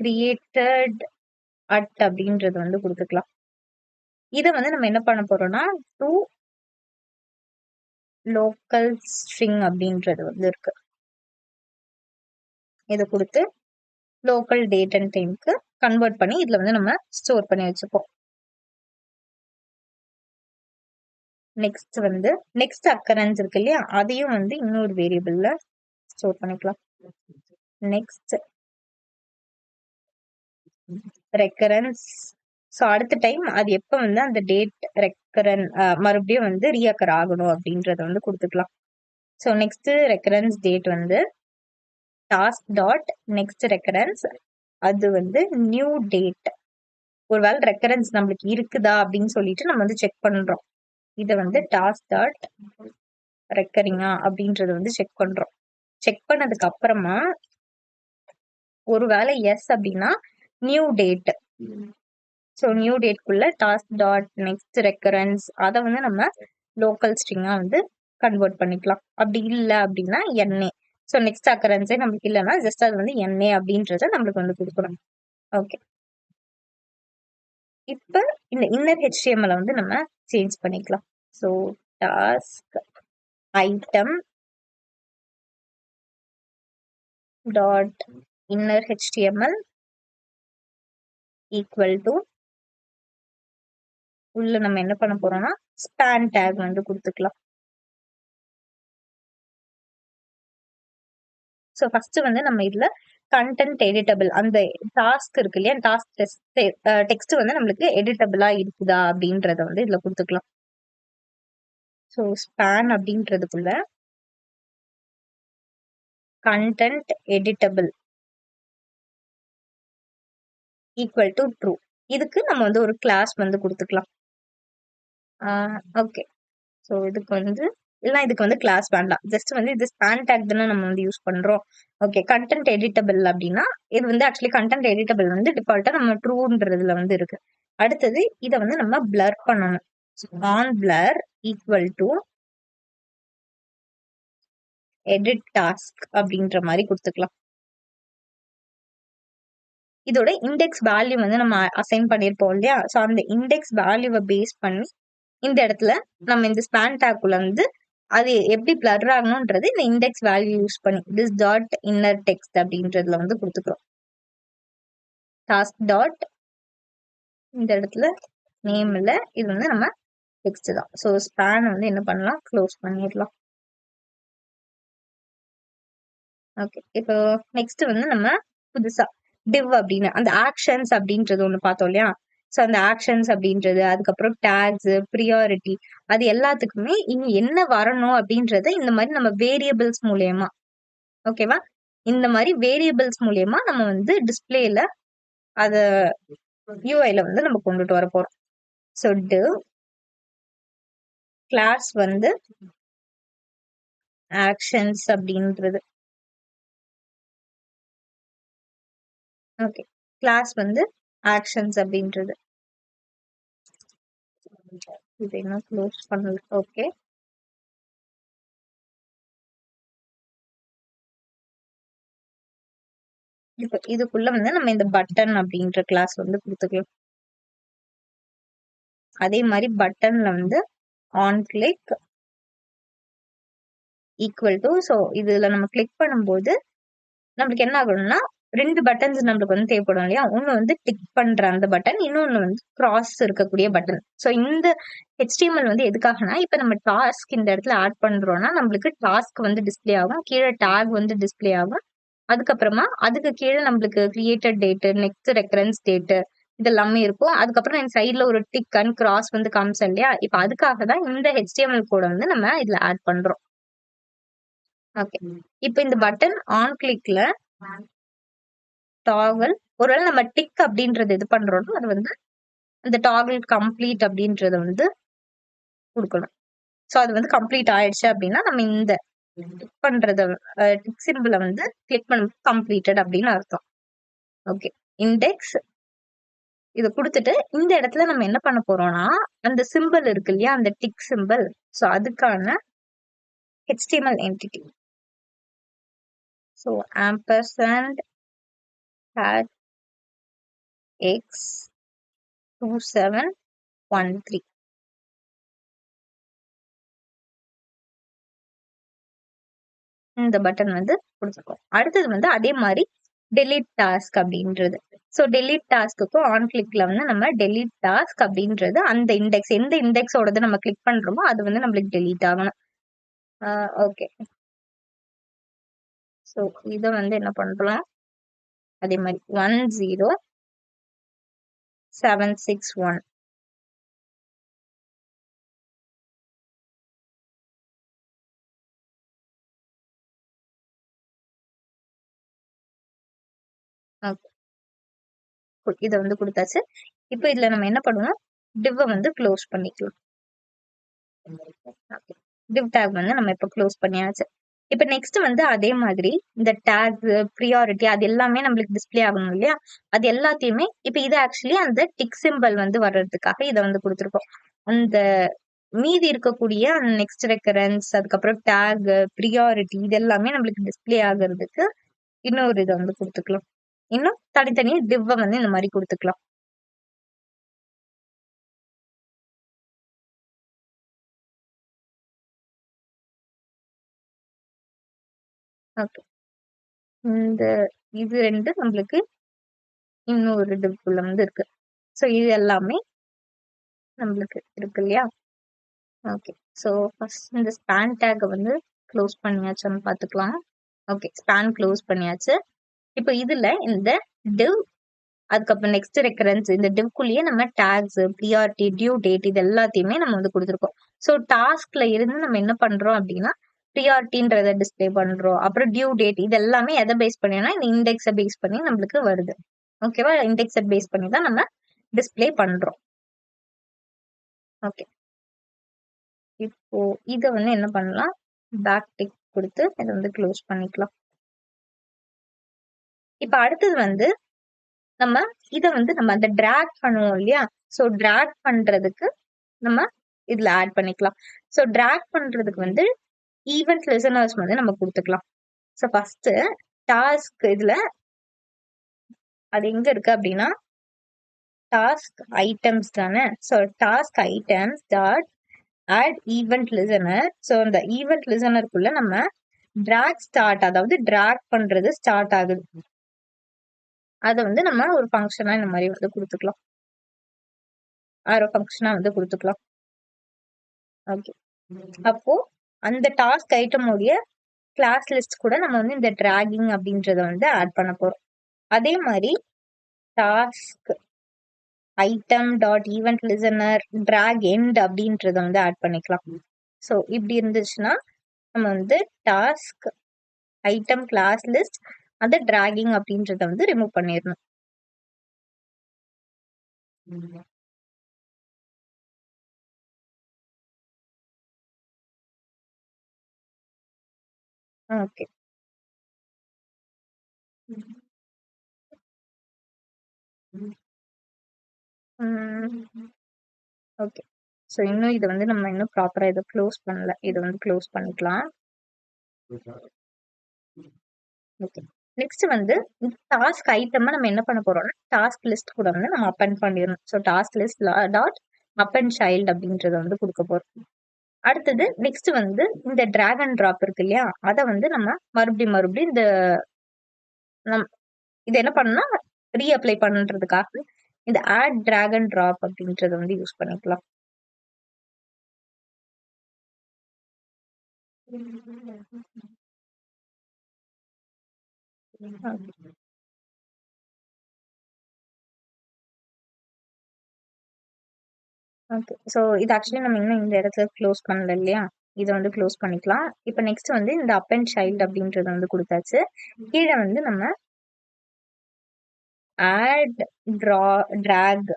கிரியேட்டட் அட் அப்படின்றது வந்து கொடுத்துக்கலாம். இதை வந்து நம்ம என்ன பண்ண போறோம்னா டு லோக்கல் ஸ்ட்ரிங் அப்படின்றது வந்து இருக்கு, இதை கொடுத்து லோக்கல் டேட் அண்ட் டைம்க்கு கன்வெர்ட் பண்ணி இதுல வந்து நம்ம ஸ்டோர் பண்ணி வச்சுப்போம். நெக்ஸ்ட் வந்து நெக்ஸ்ட் அக்கரன்ஸ் இருக்கு இல்லையா, அதையும் வந்து இன்னொரு வேரியபிள்ல ஸ்டோர் பண்ணிக்கலாம். Next recurrence. ஸோ அடுத்த டைம் அது எப்போ வந்து அந்த டேட் மறுபடியும் வந்து ரீஅக்கர் ஆகணும் அப்படின்றத வந்து கொடுத்துக்கலாம். ஸோ நெக்ஸ்ட் ரெக்கரன்ஸ் டேட் வந்து டாஸ்க் டாட் நெக்ஸ்ட் ரெக்கரன்ஸ், அது வந்து நியூ டேட். ஒருவேளை ரெக்கரன்ஸ் நம்மளுக்கு இருக்குதா அப்படின்னு சொல்லிட்டு நம்ம வந்து செக் பண்றோம். இதை வந்து டாஸ்க் டாட் ரெக்கரிங்கா அப்படின்றத வந்து செக் பண்றோம். செக் பண்ணதுக்கு அப்புறமா ஒருவேளை எஸ் அப்படின்னா நியூ டேட். ஸோ நியூ டேட்குள்ள டாஸ்க் டாட் நெக்ஸ்ட் ரெக்கரன்ஸ், அதை வந்து நம்ம லோக்கல் ஸ்ட்ரிங்கா வந்து கன்வெர்ட் பண்ணிக்கலாம். அப்படி இல்லை அப்படின்னா என்ஏ. ஸோ நெக்ஸ்ட் அக்கரன்ஸே நம்மளுக்கு இல்லைன்னா ஜஸ்ட் அது வந்து என்ஏ அப்படின்றத நம்மளுக்கு வந்து கொடுக்கணும். ஓகே, இப்போ இந்த இன்னர் HTML வந்து நம்ம சேஞ்ச் பண்ணிக்கலாம். So task item dot inner HTML equal to, உள்ள நம்ம என்ன பண்ண போறோம்னா ஸ்பான் டேக் வந்து கொடுத்துக்கலாம். ஸோ ஃபர்ஸ்ட் வந்து நம்ம இதுல கண்டென்ட் எடிட்டபிள், அந்த டாஸ்க் இருக்கு இல்லையா, டாஸ்க் டெக்ஸ்ட் வந்து நம்மளுக்கு எடிட்டபிளா இருக்குதா அப்படின்றத வந்து இதுல கொடுத்துக்கலாம். ஸோ ஸ்பான் அப்படின்றதுக்குள்ள content editable equal to true. இதுக்கு நம்ம வந்து ஒரு கிளாஸ் வந்து கொடுத்துக்கலாம். ஓகே, ஸோ இதுக்கு வந்து இல்லைனா இதுக்கு வந்து கிளாஸ் வேண்டாம், ஜஸ்ட் வந்து இது ஸ்பான் டேக் தானே நம்ம வந்து யூஸ் பண்றோம். ஓகே, கண்டென்ட் எடிட்டபிள் அப்படின்னா இது வந்து ஆக்சுவலி கண்டென்ட் எடிட்டபிள் வந்து டிஃபால்ட்டா நம்ம ட்ரூன்றதுல வந்து இருக்கு. அடுத்தது இதை வந்து நம்ம பிளர் பண்ணணும். On blur equal to edit task அப்படின்ற மாதிரி கொடுத்துக்கலாம். இதோட இண்டெக்ஸ் வேல்யூ வந்து நம்ம அசைன் பண்ணிருப்போம் இல்லையா, ஸோ அந்த இண்டெக்ஸ் வேல்யூவை பேஸ் பண்ணி இந்த இடத்துல நம்ம இந்த ஸ்பான் டேக்குள்ள வந்து அது எப்படி பிளர் ஆகணும்ன்றது இந்த இண்டெக்ஸ் வேல்யூ யூஸ் பண்ணி திஸ் டாட் இன்னர் டெக்ஸ்ட் அப்படின்றதுல வந்து கொடுத்துக்கிறோம். டாஸ்க் டாட் இந்த இடத்துல நேம் இல்ல, இது வந்து நம்ம டெக்ஸ்ட் தான். ஸோ ஸ்பான் வந்து என்ன பண்ணலாம், க்ளோஸ் பண்ணிடலாம். ஓகே, இப்போ நெக்ஸ்ட் வந்து நம்ம புதுசா டிவ் அப்படின்னு அந்த ஆக்ஷன்ஸ் அப்படின்றது ஒண்ணு பார்த்தோம் இல்லையா, ஸோ அந்த ஆக்ஷன்ஸ் அப்படின்றது, அதுக்கப்புறம் டேக்ஸ், ப்ரியாரிட்டி, அது எல்லாத்துக்குமே இங்க என்ன வரணும் அப்படின்றத இந்த மாதிரி நம்ம வேரியபிள்ஸ் மூலியமா, ஓகேவா, இந்த மாதிரி வேரியபிள்ஸ் மூலியமா நம்ம வந்து டிஸ்பிளேல அத யூஐல வந்து நம்ம கொண்டுட்டு வர போறோம். ஸோ div கிளாஸ் வந்து ஆக்ஷன்ஸ் அப்படின்றது. ஓகே, கிளாஸ் வந்து ஆக்ஷன்ஸ் அப்படின்றது. இதை இன்னும் க்ளோஸ் பண்ணல. ஓகே, இப்போ இதுக்குள்ள வந்து நம்ம இந்த பட்டன் அப்படின்ற கிளாஸ் வந்து கொடுத்துக்கலாம். அதே மாதிரி பட்டன்ல வந்து on click equal to, so இதுல நம்ம கிளிக் பண்ணும்போது நம்மளுக்கு என்ன ஆகணும்னா 2 பட்டன்ஸ் நம்மளுக்கு வந்து தேவைப்படும் இல்லையா? ஒண்ணு வந்து டிக் பண்ற அந்த பட்டன், இன்னொன்னு வந்து கிராஸ் இருக்கக்கூடிய பட்டன். ஸோ இந்த HTML வந்து எதுக்காகனா, இப்ப நம்ம டாஸ்க் இந்த இடத்துல ஆட் பண்றோம்னா நம்மளுக்கு டாஸ்க் வந்து டிஸ்ப்ளே ஆகும், கீழே டேக் வந்து டிஸ்ப்ளே ஆகும். அதுக்கப்புறமா அதுக்கு கீழே நம்மளுக்கு created date, next recurrence date இதெல்லாமே இருக்கும். அதுக்கப்புறம் என் சைட்ல ஒரு டிக் அண்ட் கிராஸ் வந்து காமிச்சேன் இல்லையா? இப்ப அதுக்காக தான் இந்த HTML கோட வந்து நம்ம இதுல ஆட் பண்றோம். ஓகே, இப்ப இந்த பட்டன் ஆன் கிளிக்ல டாகல், ஒருவேளை நம்ம டிக் அப்படின்றது இது பண்றோம்னா அது வந்து அந்த டாகல் கம்ப்ளீட் அப்படின்றத வந்து கொடுக்கணும். ஸோ அது வந்து கம்ப்ளீட் ஆயிடுச்சு அப்படின்னா நம்ம இந்த டிக் பண்றத டிக் சிம்பிளை வந்து கிளிக் பண்ண கம்ப்ளீட்டட் அப்படின்னு அர்த்தம். ஓகே, இண்டெக்ஸ் இதை கொடுத்துட்டு இந்த இடத்துல நம்ம என்ன பண்ண போறோம்னா அந்த சிம்பிள் இருக்கு இல்லையா, அந்த டிக் சிம்பிள், ஸோ அதுக்கான HTML entity, so ampersand hat x2713 இந்த பட்டன் வந்து கொடுத்துருக்கோம். அடுத்தது வந்து அதே மாதிரி டெலிட் டாஸ்க் அப்படின்றது. ஸோ டெலிட் டாஸ்க்குக்கும் ஆன் கிளிக்ல வந்து நம்ம டெலிட் டாஸ்க் அப்படின்றது அந்த இண்டெக்ஸ், எந்த இண்டெக்ஸோடது நம்ம கிளிக் பண்றோமோ அது வந்து நம்மளுக்கு டெலீட் ஆகணும். ஓகே, ஸோ இதை வந்து என்ன பண்றோம், அதே மாதிரி 10761 இதை வந்து கொடுத்தாச்சு. இப்போ இதுல நம்ம என்ன பண்ணுவோம், டிவ் வந்து க்ளோஸ் பண்ணிக்கலாம். டிவ் டேக் வந்து நம்ம இப்ப க்ளோஸ் பண்ணியாச்சு. இப்ப நெக்ஸ்ட் வந்து அதே மாதிரி இந்த டேக் ப்ரியாரிட்டி அது எல்லாமே நம்மளுக்கு டிஸ்ப்ளே ஆகணும் இல்லையா? அது எல்லாத்தையுமே இப்ப இது ஆக்சுவலி அந்த டிக் சிம்பல் வந்து வர்றதுக்காக இதை வந்து கொடுத்துருக்கோம். அந்த மீதி இருக்கக்கூடிய நெக்ஸ்ட் ரெக்கரன்ஸ், அதுக்கப்புறம் டேக், ப்ரியாரிட்டி இது எல்லாமே நம்மளுக்கு டிஸ்ப்ளே ஆகுறதுக்கு இன்னொரு இதை வந்து கொடுத்துக்கலாம். இன்னும் தனித்தனியா டிவ் வந்து இந்த மாதிரி கொடுத்துக்கலாம். ஓகே, இந்த இது ரெண்டு நம்மளுக்கு இன்னொரு டிவ்க்குள்ள வந்து இருக்கு. ஸோ இது எல்லாமே நம்மளுக்கு இருக்கு இல்லையா? ஓகே, ஸோ ஃபர்ஸ்ட் இந்த ஸ்பேன் டேக்கை வந்து க்ளோஸ் பண்ணியாச்சுன்னு பார்த்துக்கலாம். ஓகே, ஸ்பேன் க்ளோஸ் பண்ணியாச்சு. இப்போ இதுல இந்த டிவ், அதுக்கப்புறம் நெக்ஸ்ட் ரெக்கரன்ஸ், இந்த டிவ்க்குள்ளேயே நம்ம டேக்ஸ், ப்ரியாரிட்டி, டியூ டேட் இது எல்லாத்தையுமே நம்ம வந்து கொடுத்துருக்கோம். ஸோ டாஸ்க்ல இருந்து நம்ம என்ன பண்றோம் அப்படின்னா ப்ரியாரிட்டின்றத டிஸ்பிளே பண்றோம். அப்புறம் டியூ டேட் இது எல்லாமே எதை பேஸ் பண்ணினா இந்த இண்டெக்ஸை பேஸ் பண்ணி நம்மளுக்கு வருது. ஓகேவா? இண்டெக்ஸை பேஸ் பண்ணி தான் நம்ம டிஸ்பிளே பண்றோம். ஓகே, இப்போ இதை வந்து என்ன பண்ணலாம், பேக் டிக் கொடுத்து இதை வந்து க்ளோஸ் பண்ணிக்கலாம். இப்போ அடுத்தது வந்து நம்ம இதை வந்து நம்ம அந்த டிராக் பண்ணுவோம் இல்லையா? ஸோ டிராக் பண்றதுக்கு நம்ம இதுல ஆட் பண்ணிக்கலாம். ஸோ டிராக் பண்றதுக்கு வந்து ஈவென்ட் லிசனர்ஸ் வந்து நம்ம கொடுத்துக்கலாம். ஸோ ஃபர்ஸ்ட் டாஸ்க் இதுல அது எங்க இருக்கு அப்படின்னா டாஸ்க் ஐட்டம்ஸ் தானே. So task items dot add event listener. So அந்த ஈவென்ட் லிசனருக்குள்ள நம்ம டிராக் ஸ்டார்ட், அதாவது டிராக் பண்றது ஸ்டார்ட் ஆகுது, அதை வந்து நம்ம ஒரு ஃபங்க்ஷனா இந்த மாதிரி வந்து கொடுத்துக்கலாம், ஆரோ ஃபங்க்ஷனா வந்து கொடுத்துக்கலாம். ஓகே, அப்போ அந்த டாஸ்க் ஐட்டம் உடைய கிளாஸ் லிஸ்ட் கூட நம்ம வந்து இந்த டிராகிங் அப்படின்றத வந்து ஆட் பண்ண போறோம். அதே மாதிரி task item dot event listener drag end அப்படின்றத வந்து ஆட் பண்ணிக்கலாம். ஸோ இப்படி இருந்துச்சுன்னா நம்ம வந்து டாஸ்க் ஐட்டம் கிளாஸ் லிஸ்ட் அந்த டிராகிங் அப்படின்றத வந்து ரிமூவ் பண்ணிடணும். ஓகே, ஓகே, ஸோ இன்னும் இதை வந்து நம்ம இன்னும் ப்ராப்பரா இதை க்ளோஸ் பண்ணல, இதை வந்து க்ளோஸ் பண்ணிக்கலாம். ஓகே, நெக்ஸ்ட் வந்து டாஸ்க் ஐட்டம் நம்ம என்ன பண்ண போறோம்னா டாஸ்க் லிஸ்ட் கூட வந்து நம்ம அப்பெண்ட் பண்ணிடணும். So task list dot up and child அப்படின்றத வந்து கொடுக்க போறோம். அடுத்தது நெக்ஸ்ட் வந்து இந்த டிராக் அண்ட் டிராப் இருக்கு இல்லையா, அதை வந்து நம்ம மறுபடியும் இந்த இது என்ன பண்ணணும்னா ரீஅப்ளை பண்றதுக்காக இந்த ஆட் டிராக் அண்ட் டிராப் அப்படின்றத வந்து யூஸ் பண்ணிக்கலாம். ஓகே, ஸோ இது ஆக்சுவலி நம்ம இன்னும் இந்த இடத்துல க்ளோஸ் பண்ணல இல்லையா, இதை வந்து க்ளோஸ் பண்ணிக்கலாம். இப்போ நெக்ஸ்ட் வந்து இந்த அப் அண்ட் சைல்டு அப்படின்றத வந்து கொடுத்தாச்சு. கீழே வந்து நம்ம add drag,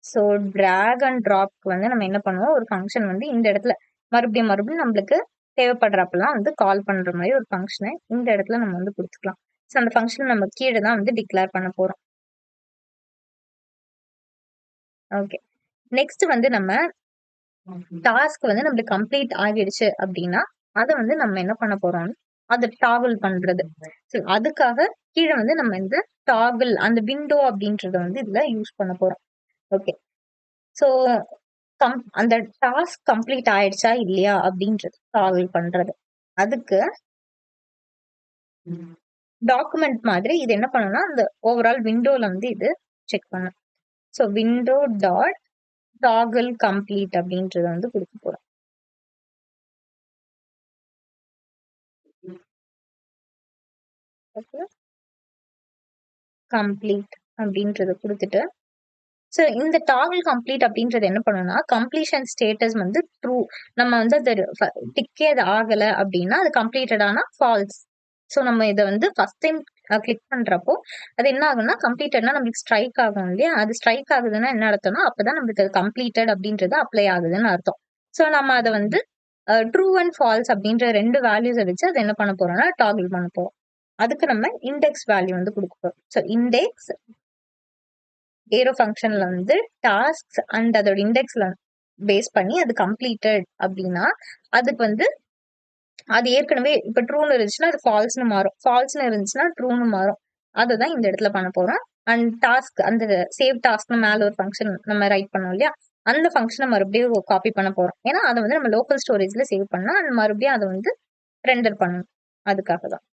so drag and டிராப்க்கு வந்து நம்ம என்ன பண்ணுவோம், ஒரு ஃபங்க்ஷன் வந்து இந்த இடத்துல மறுபடியும் நம்மளுக்கு தேவைப்படுறப்பெல்லாம் வந்து கால் பண்ற மாதிரி ஒரு ஃபங்க்ஷனை இந்த இடத்துல நம்ம வந்து கொடுத்துக்கலாம். ஸோ அந்த ஃபங்க்ஷன் நம்ம கீழே தான் வந்து டிக்ளேர் பண்ண போறோம். ஓகே, நெக்ஸ்ட் வந்து நம்ம டாஸ்க் வந்து நம்மளுக்கு கம்ப்ளீட் ஆகிடுச்சு அப்படின்னா அதை வந்து நம்ம என்ன பண்ண போறோம், அதை டாகிள் பண்றது. ஸோ அதுக்காக கீழே வந்து நம்ம இந்த டாகிள் அந்த விண்டோ அப்படின்றத வந்து இதுல யூஸ் பண்ண போறோம். ஓகே, ஸோ அந்த டாஸ்க் கம்ப்ளீட் ஆயிடுச்சா இல்லையா அப்படின்றது டாகிள் பண்றது. அதுக்கு டாக்குமெண்ட் மாதிரி இது என்ன பண்ணணும்னா அந்த ஓவரால் விண்டோல வந்து இது செக் பண்ணும். So window dot toggle complete அப்படின்றத வந்து கொடுக்க போறோம். கம்ப்ளீட் அப்படின்றத கொடுத்துட்டு ஸோ இந்த டாகிள் கம்ப்ளீட் அப்படின்றது என்ன பண்ணணும்னா கம்ப்ளீஷன் ஸ்டேட்டஸ் வந்து ட்ரூ, நம்ம வந்து அது டிக்கே அது ஆகலை அப்படின்னா அது கம்ப்ளீட்டட் ஆனா ஃபால்ஸ். ஸோ நம்ம இதை வந்து ஃபர்ஸ்ட் டைம் கிளிக் பண்றப்போ அது என்ன ஆகும்னா கம்ப்ளீட்டட்னா நம்மளுக்கு ஸ்ட்ரைக் ஆகும் இல்லையா, அது ஸ்ட்ரைக் ஆகுதுன்னா என்ன அர்த்தம்னா அப்பதான் நம்மளுக்கு அது கம்ப்ளீட்டட் அப்படின்றது அப்ளை ஆகுதுன்னு அர்த்தம். ஸோ நம்ம அதை வந்து ட்ரூ அண்ட் ஃபால்ஸ் அப்படின்ற ரெண்டு வேல்யூஸை வச்சு அதை என்ன பண்ண போறோம்னா டாகிள் பண்ண போறோம். அதுக்கு நம்ம இண்டெக்ஸ் வேல்யூ வந்து கொடுக்க போறோம். ஸோ இண்டெக்ஸ் ஏரோ ஃபங்க்ஷன்ல வந்து டாஸ்க் அண்ட் அதோட இண்டெக்ஸ்ல பேஸ் பண்ணி அது கம்ப்ளீட்டட் அப்படின்னா அதுக்கு வந்து அது ஏற்கனவே இப்ப ட்ரூன்னு இருந்துச்சுன்னா அது ஃபால்ஸ்னு மாறும், ஃபால்ஸ்னு இருந்துச்சுன்னா ட்ரூன்னு மாறும். அதுதான் இந்த இடத்துல பண்ண போறோம். அண்ட் டாஸ்க் அந்த சேவ் டாஸ்க் மேல ஒரு ஃபங்க்ஷன் நம்ம ரைட் பண்ணோம் இல்லையா, அந்த ஃபங்க்ஷனை மறுபடியும் காப்பி பண்ண போறோம். ஏன்னா அதை வந்து நம்ம லோக்கல் ஸ்டோரேஜ்ல சேவ் பண்ணா அண்ட் மறுபடியும் அதை வந்து ரெண்டர் பண்ணணும். அதுக்காக தான்.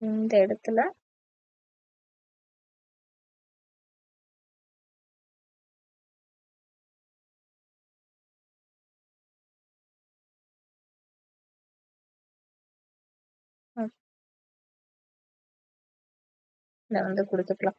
இந்த இடத்துல இதை வந்து கொடுத்துக்கலாம்.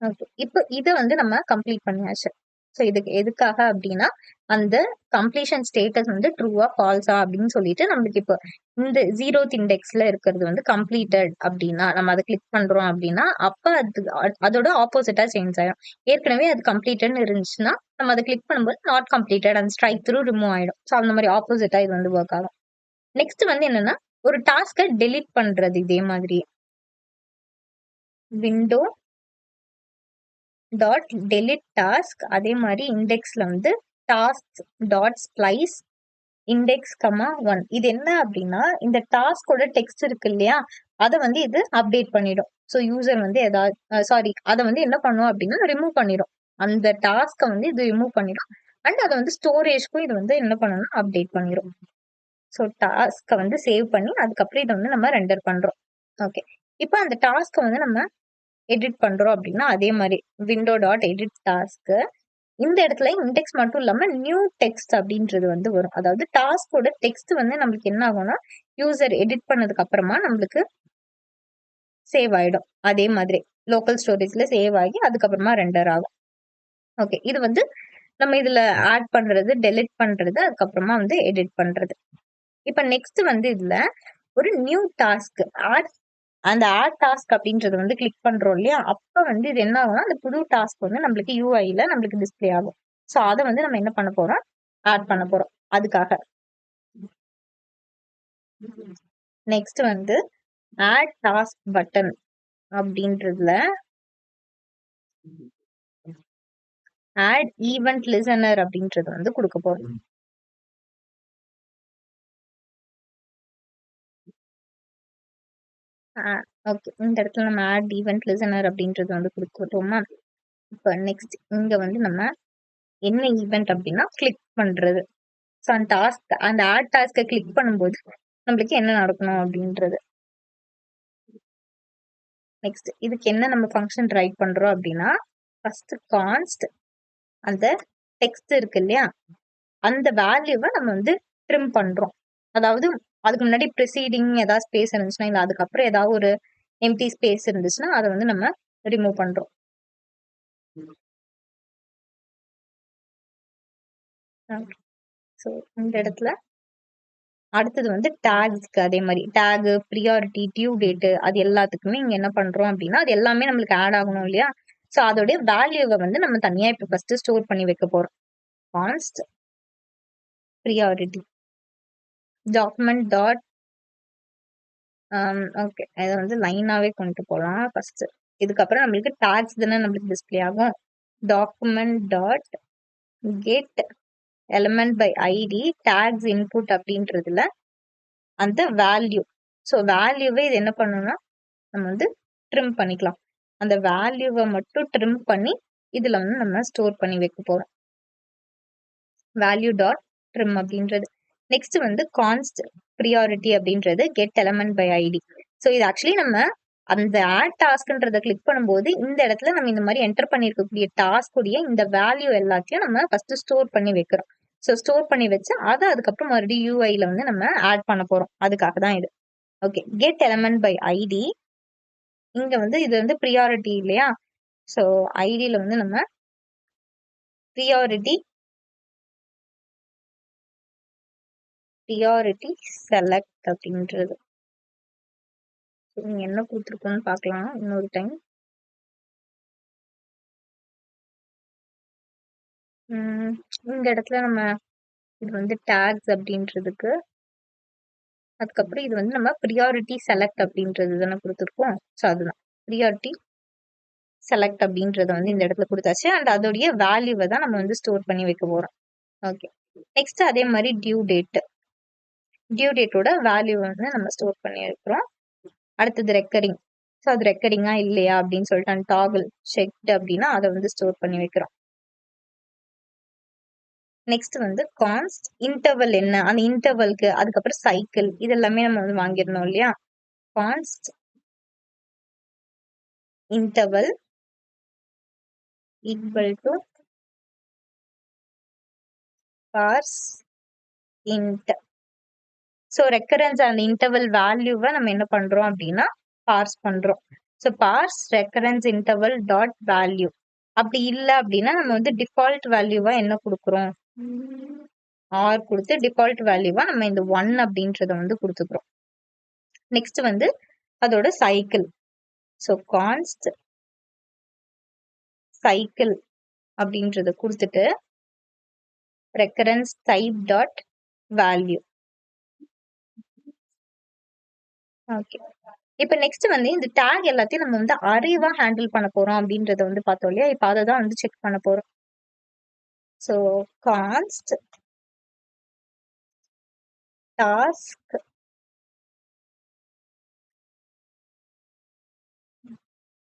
ஓகே, இப்போ இதை வந்து நம்ம கம்ப்ளீட் பண்ணியாச்சு. ஸோ இதுக்கு எதுக்காக அப்படின்னா அந்த கம்ப்ளீஷன் ஸ்டேட்டஸ் வந்து ட்ரூவா ஃபால்ஸா அப்படின்னு சொல்லிட்டு நம்மளுக்கு இப்போ இந்த 0th இண்டெக்ஸ்ல இருக்கிறது வந்து கம்ப்ளீட்டட் அப்படின்னா நம்ம அதை கிளிக் பண்றோம் அப்படின்னா அப்ப அது அதோட ஆப்போசிட்டா சேஞ்ச் ஆயிடும். ஏற்கனவே அது கம்ப்ளீட்டட்னு இருந்துச்சுன்னா நம்ம அதை கிளிக் பண்ணும்போது நாட் கம்ப்ளீட்டட் அந்த ஸ்ட்ரைக் த்ரூ ரிமூவ் ஆயிடும். ஸோ அந்த மாதிரி ஆப்போசிட்டா இது வந்து ஒர்க் ஆகும். நெக்ஸ்ட் வந்து என்னன்னா ஒரு டாஸ்கை டெலீட் பண்றது. இதே மாதிரி விண்டோ டாட் டெலிட் டாஸ்க், அதே மாதிரி இண்டெக்ஸ்ல வந்து task dot splice index comma 1. இது என்ன அப்படின்னா இந்த டாஸ்கோட டெக்ஸ்ட் இருக்கு இல்லையா அதை வந்து இது அப்டேட் பண்ணிடும். ஸோ யூசர் வந்து ஏதாவது சாரி அதை வந்து என்ன பண்ணும் அப்படின்னா ரிமூவ் பண்ணிடும். அந்த டாஸ்கை வந்து இது ரிமூவ் பண்ணிடும் அண்ட் அதை வந்து ஸ்டோரேஜ்க்கும் இது வந்து என்ன பண்ணணும்னா அப்டேட் பண்ணிடும். ஸோ டாஸ்கை வந்து சேவ் பண்ணி அதுக்கப்புறம் இதை வந்து நம்ம ரெண்டர் பண்றோம். ஓகே, இப்போ அந்த டாஸ்கை வந்து நம்ம எடிட் பண்றோம் அப்படின்னா அதே மாதிரி விண்டோ டாட் எடிட் டாஸ்க், இந்த இடத்துல இண்டெக்ஸ் மட்டும் இல்லாம நியூ டெக்ஸ்ட் அப்படின்றது வந்து வரும். அதாவது டாஸ்கோட டெக்ஸ்ட் வந்து நம்மளுக்கு என்ன ஆகும்னா யூசர் எடிட் பண்ணதுக்கு அப்புறமா நம்மளுக்கு சேவ் ஆயிடும். அதே மாதிரி லோக்கல் ஸ்டோரேஜ்ல சேவ் ஆகி அதுக்கப்புறமா ரெண்டர் ஆகும். ஓகே, இது வந்து நம்ம இதுல ஆட் பண்றது, டெலிட் பண்றது, அதுக்கப்புறமா வந்து எடிட் பண்றது. இப்ப நெக்ஸ்ட் வந்து இதுல ஒரு நியூ டாஸ்க் ஆட், அந்த ஆட் டாஸ்க் அப்படின்றது வந்து கிளிக் பண்றோம் இல்லையா, அப்ப வந்து இது என்ன ஆகும்னா அந்த புது டாஸ்க் வந்து நம்மளுக்கு யூஐல நம்மளுக்கு டிஸ்பிளே ஆகும். ஸோ அதை வந்து நம்ம என்ன பண்ண போறோம், ஆட் பண்ண போறோம். அதுக்காக நெக்ஸ்ட் வந்து ஆட் டாஸ்க் பட்டன் அப்படின்றதுல ஆட் ஈவென்ட் லிசனர் அப்படின்றது வந்து கொடுக்க போறோம். ஓகே. இந்த இடத்துல நம்ம ஆட் ஈவென்ட் லிசனர் அப்படின்றது வந்து குடுத்துட்டோமா? இப்ப நெக்ஸ்ட் இங்க வந்து நம்ம என்ன ஈவென்ட் அப்படின்னா கிளிக் பண்றது. ஸோ அந்த ஆட் டாஸ்க்க கிளிக் பண்ணும்போது நம்மளுக்கு என்ன நடக்கணும் அப்படின்றது. நெக்ஸ்ட் இதுக்கு என்ன நம்ம ஃபங்க்ஷன் ரைட் பண்றோம் அப்படின்னா, ஃபர்ஸ்ட் கான்ஸ்ட் அந்த டெக்ஸ்ட் இருக்கு இல்லையா? அந்த வேல்யூவ நம்ம வந்து ட்ரிம் பண்றோம். அதாவது அதுக்கு முன்னாடி ப்ரிசீடிங் ஏதாவது ஸ்பேஸ் இருந்துச்சுன்னா, இல்ல அதுக்கப்புறம் ஏதாவது ஒரு எம்ப்டி ஸ்பேஸ் இருந்துச்சுன்னா, அத வந்து நம்ம ரிமூவ் பண்றோம். ஸோ இந்த இடத்துல அடுத்தது வந்து டேக்ஸ்க்கு அதே மாரி டேக், பிரியாரிட்டி, டியூ டேட் அது எல்லாத்துக்குமே இங்க என்ன பண்றோம் அப்படின்னா, அது எல்லாமே நம்மளுக்கு ஆட் ஆகணும் இல்லையா? ஸோ அதோடைய வேல்யூவ வந்து நம்ம தனியா இப்ப ஃபர்ஸ்ட் ஸ்டோர் பண்ணி வைக்க போறோம். கான்ஸ்ட் பிரியாரிட்டி டாக்குமெண்ட் டாட் ஓகே. இத வந்து லைனாவே கொண்டு போலாம் ஃபர்ஸ்ட். இதுக்கப்புறம் நம்மளுக்கு டேக்ஸ் தானே நம்மளுக்கு டிஸ்ப்ளே ஆகும். Document dot get element by ID text input அப்படின்றதுல அந்த வேல்யூ. ஸோ வேல்யூவே இது என்ன பண்ணணும்னா நம்ம வந்து ட்ரிம் பண்ணிக்கலாம். அந்த வேல்யூவை மட்டும் ட்ரிம் பண்ணி இதுல வந்து நம்ம ஸ்டோர் பண்ணி வைக்க போறோம். வேல்யூ டாட் ட்ரிம் அப்படின்றது. நெக்ஸ்ட் வந்து கான்ஸ்ட் ப்ரியாரிட்டி அப்படின்றது get element by ID. So இது ஆக்சுவலி நம்ம அந்த ஆட் டாஸ்க்ன்றதை கிளிக் பண்ணும்போது இந்த இடத்துல நம்ம இந்த மாதிரி என்டர் பண்ணிருக்கக்கூடிய டாஸ்க் உடைய இந்த வேல்யூ எல்லாத்தையும் நம்ம ஃபர்ஸ்ட் ஸ்டோர் பண்ணி வைக்கிறோம். ஸோ ஸ்டோர் பண்ணி வச்சு அதை அதுக்கப்புறம் மறுபடியும் யூஐல வந்து நம்ம ஆட் பண்ண போறோம். அதுக்காக தான் இது. Okay. Get element by ID இங்க வந்து இது வந்து ப்ரியாரிட்டி இல்லையா? ஸோ ஐடியில வந்து நம்ம ப்ரியாரிட்டி செலக்ட் அப்படின்றது. நீங்க என்ன கொடுத்துருக்கோம்னு பார்க்கலாம் இன்னொரு டைம். இந்த இடத்துல நம்ம இது வந்து டேக்ஸ் அப்படின்றதுக்கு அதுக்கப்புறம் இது வந்து நம்ம ப்ரியாரிட்டி செலக்ட் அப்படின்றது தானே கொடுத்துருக்கோம். ஸோ அதுதான் ப்ரியாரிட்டி செலக்ட் அப்படின்றத வந்து இந்த இடத்துல கொடுத்தாச்சு. அண்ட் அதோடைய வேல்யூவை தான் நம்ம வந்து ஸ்டோர் பண்ணி வைக்க போறோம். ஓகே. நெக்ஸ்ட் அதே மாதிரி டியூ டேட்டோட வேல்யூ வந்து நம்ம ஸ்டோர் பண்ணி வைக்கிறோம். அடுத்தது ரெக்கரிங். ஸோ அது ரெக்கரிங்கா இல்லையா அப்படின்னு சொல்லிட்டு அந்த டாகிள் செக்ட் அப்படின்னா அதை வந்து ஸ்டோர் பண்ணி வைக்கிறோம். நெக்ஸ்ட் வந்து கான்ஸ்ட் இன்டர்வல் என்ன அந்த இன்டர்வல்க்கு அதுக்கப்புறம் சைக்கிள் இது எல்லாமே நம்ம வந்து வாங்கிடணும் இல்லையா? Const interval equal to parse int. So recurrence அந்த இன்டர்வல் வேல்யூவை நம்ம என்ன பண்றோம் அப்படின்னா பார்ஸ் பண்றோம். So parse recurrence interval dot value. அப்படி இல்லை அப்படின்னா நம்ம வந்து டிஃபால்ட் வேல்யூவா என்ன கொடுக்குறோம்? ஆர் கொடுத்து டிஃபால்ட் வேல்யூவா நம்ம இந்த 1 அப்படின்றத வந்து கொடுத்துக்கிறோம். நெக்ஸ்ட் வந்து அதோட சைக்கிள். ஸோ கான்ஸ்ட் சைக்கிள் அப்படின்றத கொடுத்துட்டு recurrence type dot value. Okay. இப்ப நெக்ஸ்ட் வந்து இந்த டேக் எல்லாத்தையும் நம்ம வந்து அரேவா ஹேண்டில் பண்ண போறோம் அப்படின்றத வந்து பார்த்தோம் இல்லையா? இப்ப அதை தான் வந்து செக் பண்ண போறோம். So const task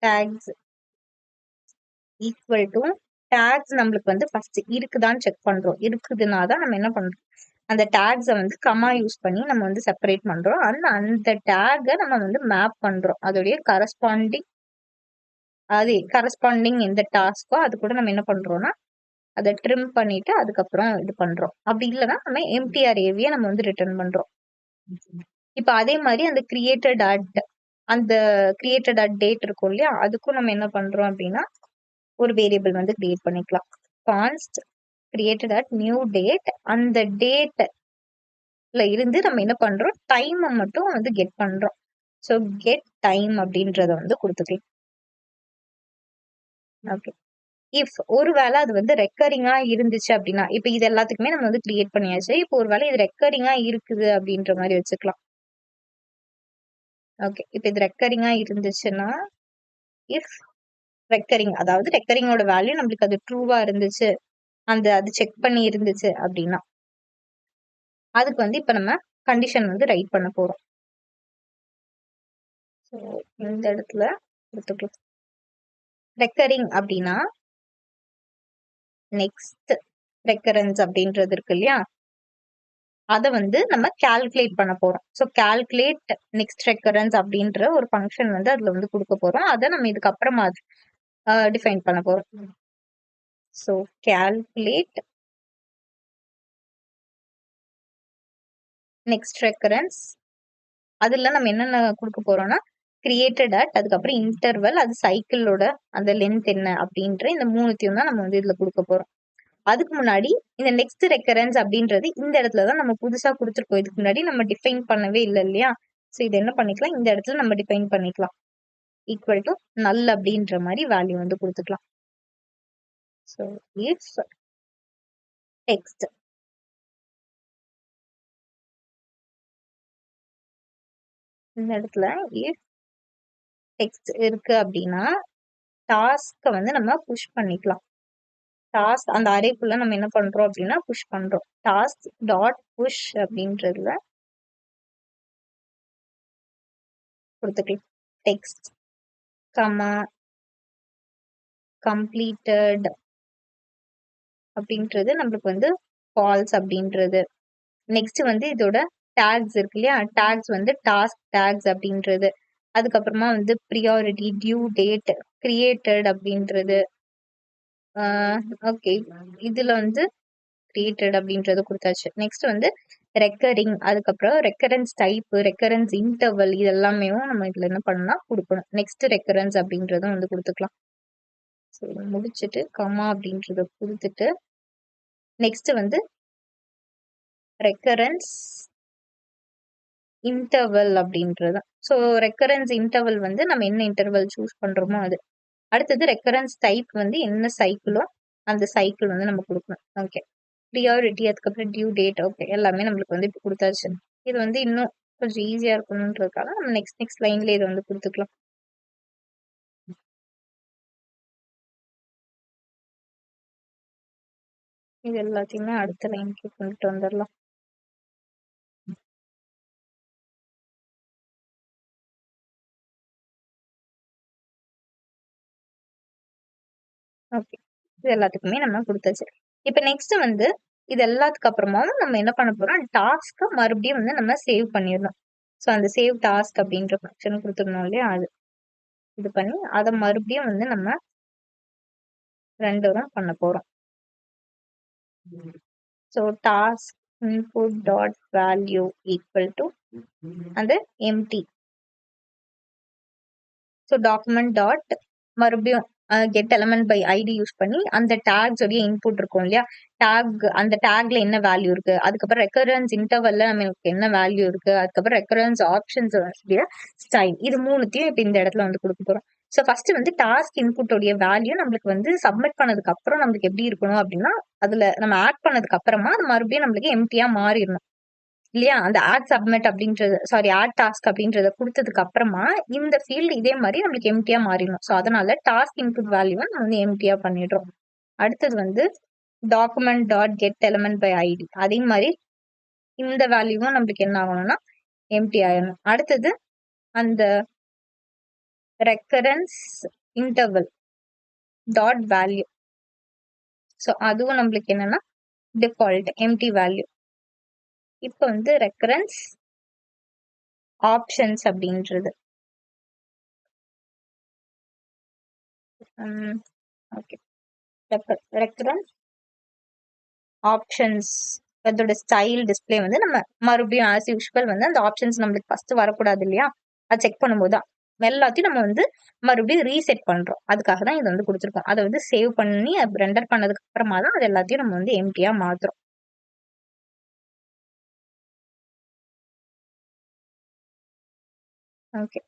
text equal to text நம்மளுக்கு வந்து ஃபர்ஸ்ட் இருக்குதான்னு செக் பண்றோம். இருக்குதுன்னா தான் நம்ம என்ன பண்றோம்? அந்த டேக்ஸை வந்து கமா யூஸ் பண்ணி நம்ம வந்து செப்பரேட் பண்றோம். அந்த டேகை நம்ம வந்து மேப் பண்றோம். அதோடைய கரஸ்பாண்டிங் எந்த டாஸ்கோ அது கூட நம்ம என்ன பண்றோம்னா அதை ட்ரிம் பண்ணிட்டு அதுக்கப்புறம் இது பண்றோம். அப்படி இல்லைன்னா நம்ம எம்டிஆர் ஏவியை நம்ம வந்து ரிட்டர்ன் பண்றோம். இப்ப அதே மாதிரி அந்த கிரியேட்டட் அட் டேட் இருக்கும் இல்லையா? அதுக்கும் நம்ம என்ன பண்றோம் அப்படின்னா ஒரு வேரியபிள் வந்து கிரியேட் பண்ணிக்கலாம். கான்ஸ்ட் கிரியேட்டட் அட் நியூ டேட். அந்த டேட்ல இருந்து நம்ம என்ன பண்றோம்? டைமை மட்டும் வந்து கெட் பண்றோம். ஸோ கெட் டைம் அப்படின்றத வந்து கொடுத்துக்கலாம். ஓகே. இஃப் ஒருவேளை அது வந்து ரெக்கரிங்கா இருந்துச்சு அப்படின்னா இப்ப இது எல்லாத்துக்குமே நம்ம வந்து கிரியேட் பண்ணியாச்சு. இப்போ ஒருவேளை இது ரெக்கரிங்கா இருக்குது அப்படின்ற மாதிரி வச்சுக்கலாம். ஓகே. இப்ப இது ரெக்கரிங்கா இருந்துச்சுன்னா இஃப் ரெக்கரிங் அதாவது ரெக்கரிங்கோட வேல்யூ நம்மளுக்கு அது ட்ரூவா இருந்துச்சு அது செக் பண்ணி இருந்துச்சு அப்படின்னா அதுக்கு வந்து இப்ப நம்ம கண்டிஷன் வந்து ரைட் பண்ண போறோம். ஸோ இந்த இடத்துல கொடுத்துக்கலாம். ரெக்கரிங் அப்படின்னா நெக்ஸ்ட் ரெக்கரன்ஸ் அப்படின்றது இருக்கு இல்லையா, அதை வந்து நம்ம கால்குலேட் பண்ண போறோம். ஸோ கால்குலேட் நெக்ஸ்ட் ரெக்கரன்ஸ் அப்படின்ற ஒரு ஃபங்க்ஷன் வந்து அதுல வந்து கொடுக்க போறோம். அதை நம்ம இதுக்கப்புறமா டிஃபைன் பண்ண போறோம். ஸோ கால்குலேட் நெக்ஸ்ட் ரெக்கரன்ஸ், அதுல நம்ம என்னென்ன கொடுக்க போறோம்னா கிரியேட்டட் அட், அதுக்கப்புறம் இன்டர்வல், அது சைக்கிளோட அந்த லென்த் என்ன அப்படின்ற இந்த மூணுத்தையும் தான் நம்ம வந்து இதுல கொடுக்க போறோம். அதுக்கு முன்னாடி இந்த நெக்ஸ்ட் ரெக்கரன்ஸ் அப்படின்றது இந்த இடத்துலதான் நம்ம புதுசா கொடுத்துருக்கோம். இதுக்கு முன்னாடி நம்ம டிஃபைன் பண்ணவே இல்லை இல்லையா. ஸோ இது என்ன பண்ணிக்கலாம், இந்த இடத்துல நம்ம டிஃபைன் பண்ணிக்கலாம். ஈக்குவல் டு நல் அப்படின்ற மாதிரி வேல்யூ வந்து கொடுத்துக்கலாம். ஸோ இஃப் டெக்ஸ்ட் இந்த இடத்துல இஃப் டெக்ஸ்ட் இருக்கு அப்படின்னா டாஸ்க வந்து நம்ம புஷ் பண்ணிக்கலாம். டாஸ்க் அந்த அரேக்குள்ள நம்ம என்ன பண்றோம் அப்படின்னா புஷ் பண்றோம். டாஸ்க் டாட் புஷ் அப்படின்றதுல கொடுத்துக்கலாம். டெக்ஸ்ட் கமா கம்ப்ளீட்டட் அப்படின்றது நம்மளுக்கு வந்து ஃபால்ஸ் அப்படின்றது. நெக்ஸ்ட் வந்து இதோட டேக்ஸ் இருக்கு இல்லையா, டேக்ஸ் வந்து டாஸ்க் டேக்ஸ் அப்படின்றது. அதுக்கப்புறமா வந்து ப்ரியாரிட்டி, டியூ டேட், கிரியேட்டட் அப்படின்றது. ஓகே, இதுல வந்து கிரியேட்டட் அப்படின்றது கொடுத்தாச்சு. நெக்ஸ்ட் வந்து ரெக்கரிங், அதுக்கப்புறம் ரெக்கரன்ஸ் டைப், ரெக்கரன்ஸ் இன்டர்வல், இது எல்லாமே நம்ம இதுல என்ன பண்ணலாம் கொடுக்கணும். நெக்ஸ்ட் ரெக்கரன்ஸ் அப்படின்றதும் வந்து கொடுத்துக்கலாம். ஸோ முடிச்சுட்டு கமா அப்படின்றத கொடுத்துட்டு நெக்ஸ்ட் வந்து ரெக்கரன்ஸ் இன்டர்வல் அப்படின்றது. ஸோ ரெக்கரன்ஸ் இன்டர்வல் வந்து நம்ம என்ன இன்டர்வல் சூஸ் பண்றோமோ அது. அடுத்தது ரெக்கரன்ஸ் டைப் வந்து என்ன சைக்கிளோ அந்த சைக்கிள் வந்து நம்ம கொடுக்கணும். ஓகே, ப்ரியாரிட்டி, அதுக்கப்புறம் டியூ டேட், ஓகே எல்லாமே நம்மளுக்கு வந்து இப்போ கொடுத்தாச்சு. இது வந்து இன்னும் கொஞ்சம் ஈஸியா இருக்கணுன்றதுக்காக நம்ம நெக்ஸ்ட் லைன்ல இதை வந்து கொடுத்துக்கலாம். இது எல்லாத்தையுமே அடுத்த லைனுக்கு கொண்டுட்டு வந்துடலாம். ஓகே, இது எல்லாத்துக்குமே நம்ம கொடுத்தாச்சு. இப்போ நெக்ஸ்ட் வந்து இது எல்லாத்துக்கு அப்புறமாவும் நம்ம என்ன பண்ண போறோம், டாஸ்க்கை மறுபடியும் வந்து நம்ம சேவ் பண்ணிடணும். ஸோ அந்த சேவ் டாஸ்க் அப்படின்ற ஃபங்க்ஷன் கொடுத்துருந்தோம் இல்லையா, அது இது பண்ணி அதை மறுபடியும் வந்து நம்ம ரெண்டரும் பண்ண போறோம். So task input dot value equal to அந்த empty. ஸோ டாக்குமெண்ட் டாட் மறுபடியும் get element by ID use பண்ணி அந்த டேக்ஸ் உடைய இன்புட் இருக்கும் இல்லையா, டேக், அந்த டேக்ல என்ன வேல்யூ இருக்கு, அதுக்கப்புறம் ரெக்கரன்ஸ் இன்டர்வல்ல நமக்கு என்ன வேல்யூ இருக்கு, அதுக்கப்புறம் ரெக்கரன்ஸ் ஆப்ஷன்ஸ் ஸ்டைல், இது மூணுத்தையும் இப்போ இந்த இடத்துல வந்து கொடுக்க போறோம். ஸோ ஃபர்ஸ்ட் வந்து டாஸ்க் இன்புட் உடைய வேல்யூ நம்மளுக்கு வந்து சப்மிட் பண்ணதுக்கு அப்புறம் நம்மளுக்கு எப்படி இருக்கணும் அப்படின்னா, அதுல நம்ம ஆட் பண்ணதுக்கு அப்புறமா அது மறுபடியும் நம்மளுக்கு எம்டியா மாறிடணும் இல்லையா. அந்த ஆட் சப்மிட் அப்படின்றது, சாரி ஆட் டாஸ்க் அப்படின்றத கொடுத்ததுக்கு அப்புறமா இந்த ஃபீல்டு இதே மாதிரி நம்மளுக்கு எம்டியா மாறிடும். ஸோ அதனால டாஸ்க் இன்புட் வேல்யூவை நம்ம வந்து எம்டியா பண்ணிடுறோம். அடுத்தது வந்து document dot get element by ID, அதே மாதிரி இந்த வேல்யூவும் நம்மளுக்கு என்ன ஆகணும்னா எம்டி ஆயிடணும். அடுத்தது அந்த recurrence interval dot value, so அதுவும் நம்மளுக்கு என்னன்னா டிஃபால்ட் எம்டி வேல்யூ. இப்போ வந்து ரெக்கரன்ஸ் ஆப்ஷன்ஸ் அப்படின்றது, ஓகே, ரெக்கரன்ஸ் ஆப்ஷன்ஸ் அதோட ஸ்டைல் டிஸ்பிளே வந்து நம்ம மறுபடியும் ஆஸ் யூஷுவல் வந்து அந்த ஆப்ஷன்ஸ் நம்மளுக்கு ஃபர்ஸ்ட் வரக்கூடாது இல்லையா, அது செக் பண்ணும்போது தான் எல்லாத்தையும் நம்ம வந்து மறுபடியும் ரீசெட் பண்றோம். அதுக்காக தான் இது வந்து கொடுத்துருக்கோம். அதை வந்து சேவ் பண்ணி ரெண்டர் பண்ணதுக்கு அப்புறமா தான் அது எல்லாத்தையும் நம்ம வந்து எம்டியா மாத்துறோம். ஓகே,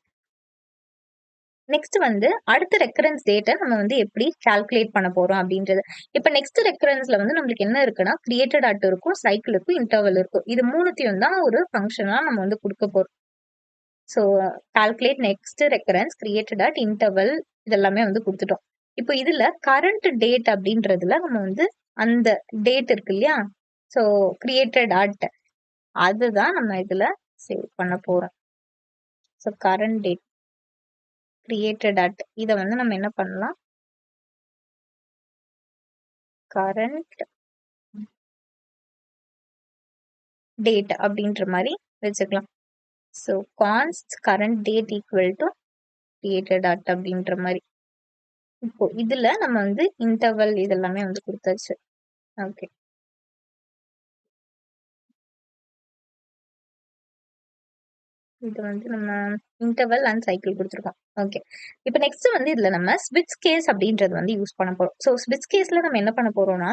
நெக்ஸ்ட் வந்து அடுத்த ரெக்கரன்ஸ் டேட்டை நம்ம வந்து எப்படி கால்குலேட் பண்ண போறோம் அப்படின்றது. இப்ப நெக்ஸ்ட் ரெக்கரன்ஸ்ல வந்து நம்மளுக்கு என்ன இருக்குன்னா கிரியேட்டட் அட் இருக்கும், சைக்கிள் இருக்கும், இன்டர்வல் இருக்கும். இது மூணுத்தையும் தான் ஒரு ஃபங்க்ஷனா நம்ம வந்து கொடுக்க போறோம். So calculate next recurrence, created at, interval, இதெல்லாமே வந்து கொடுத்துட்டோம். இப்போ இதுல கரண்ட் டேட் அப்படின்றதுல நம்ம வந்து அந்த டேட் இருக்கு இல்லையா, ஸோ கிரியேட்டட் அட், அதுதான் நம்ம இதுல சேவ் பண்ண போறோம். So current date created at இதை வந்து நம்ம என்ன பண்ணலாம், கரண்ட் டேட் அப்படின்ற மாதிரி வச்சுக்கலாம். So கான்ஸ்ட் current date equal to created at அப்படின்ற மாதிரி. இப்போ இதுல நம்ம வந்து இன்டர்வல் இதெல்லாமே வந்து கொடுத்தாச்சு. ஓகே, இது வந்து நம்ம இன்டர்வல் அண்ட் சைக்கிள் கொடுத்துருக்கோம். ஓகே, இப்போ நெக்ஸ்ட் வந்து இதுல நம்ம ஸ்விட்ச் கேஸ் அப்படின்றது வந்து யூஸ் பண்ண போறோம். ஸோ ஸ்விட்ச் கேஸ்ல நம்ம என்ன பண்ண போறோம்னா,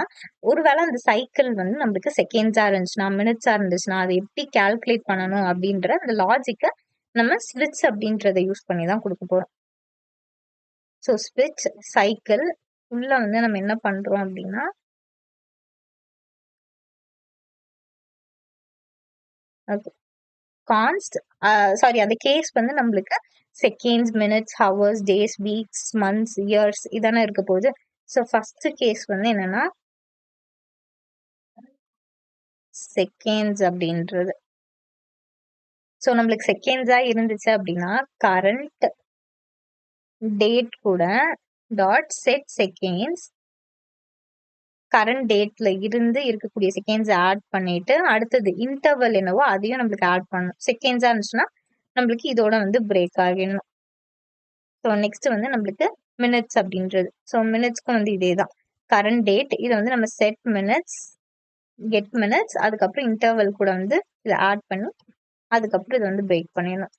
ஒருவேளை அந்த சைக்கிள் வந்து நம்மளுக்கு செகண்ட்ஸா இருந்துச்சுன்னா, மினிட்ஸா இருந்துச்சுன்னா, அதை எப்படி கால்குலேட் பண்ணணும் அப்படின்ற அந்த லாஜிக்கை நம்ம ஸ்விட்ச் அப்படின்றத யூஸ் பண்ணி தான் கொடுக்க போறோம். ஸோ ஸ்விட்ச் சைக்கிள் உள்ள வந்து நம்ம என்ன பண்றோம் அப்படின்னா, ஓகே, கான்ஸ்ட் சாரி அந்த கேஸ் வந்து நம்மளுக்கு seconds, minutes, hours, days, weeks, months, years இதானே இருக்க போகுது. ஸோ ஃபர்ஸ்ட் கேஸ் வந்து என்னன்னா செகண்ட்ஸ் அப்படின்றது. ஸோ நம்மளுக்கு செகண்ட்ஸா இருந்துச்சு அப்படின்னா கரண்ட் டேட் கூட டாட் செட் செகண்ட்ஸ், கரண்ட் டேட்ல இருந்து இருக்கக்கூடிய செகண்ட்ஸ் ஆட் பண்ணிட்டு அடுத்தது இன்டர்வல் என்னவோ அதையும் நம்மளுக்கு ஆட் பண்ணணும். செகண்ட்ஸா இருந்துச்சுன்னா நம்மளுக்கு இதோட வந்து பிரேக் ஆகிடணும். ஸோ நெக்ஸ்ட் வந்து நம்மளுக்கு மினிட்ஸ் அப்படின்றது. ஸோ மினிட்ஸ்க்கும் வந்து இதே தான், கரண்ட் டேட் இதை வந்து நம்ம செட் மினிட்ஸ், கெட் மினிட்ஸ், அதுக்கப்புறம் இன்டர்வல் கூட வந்து இதை ஆட் பண்ணி அதுக்கப்புறம் இதை வந்து பிரேக் பண்ணிடணும்.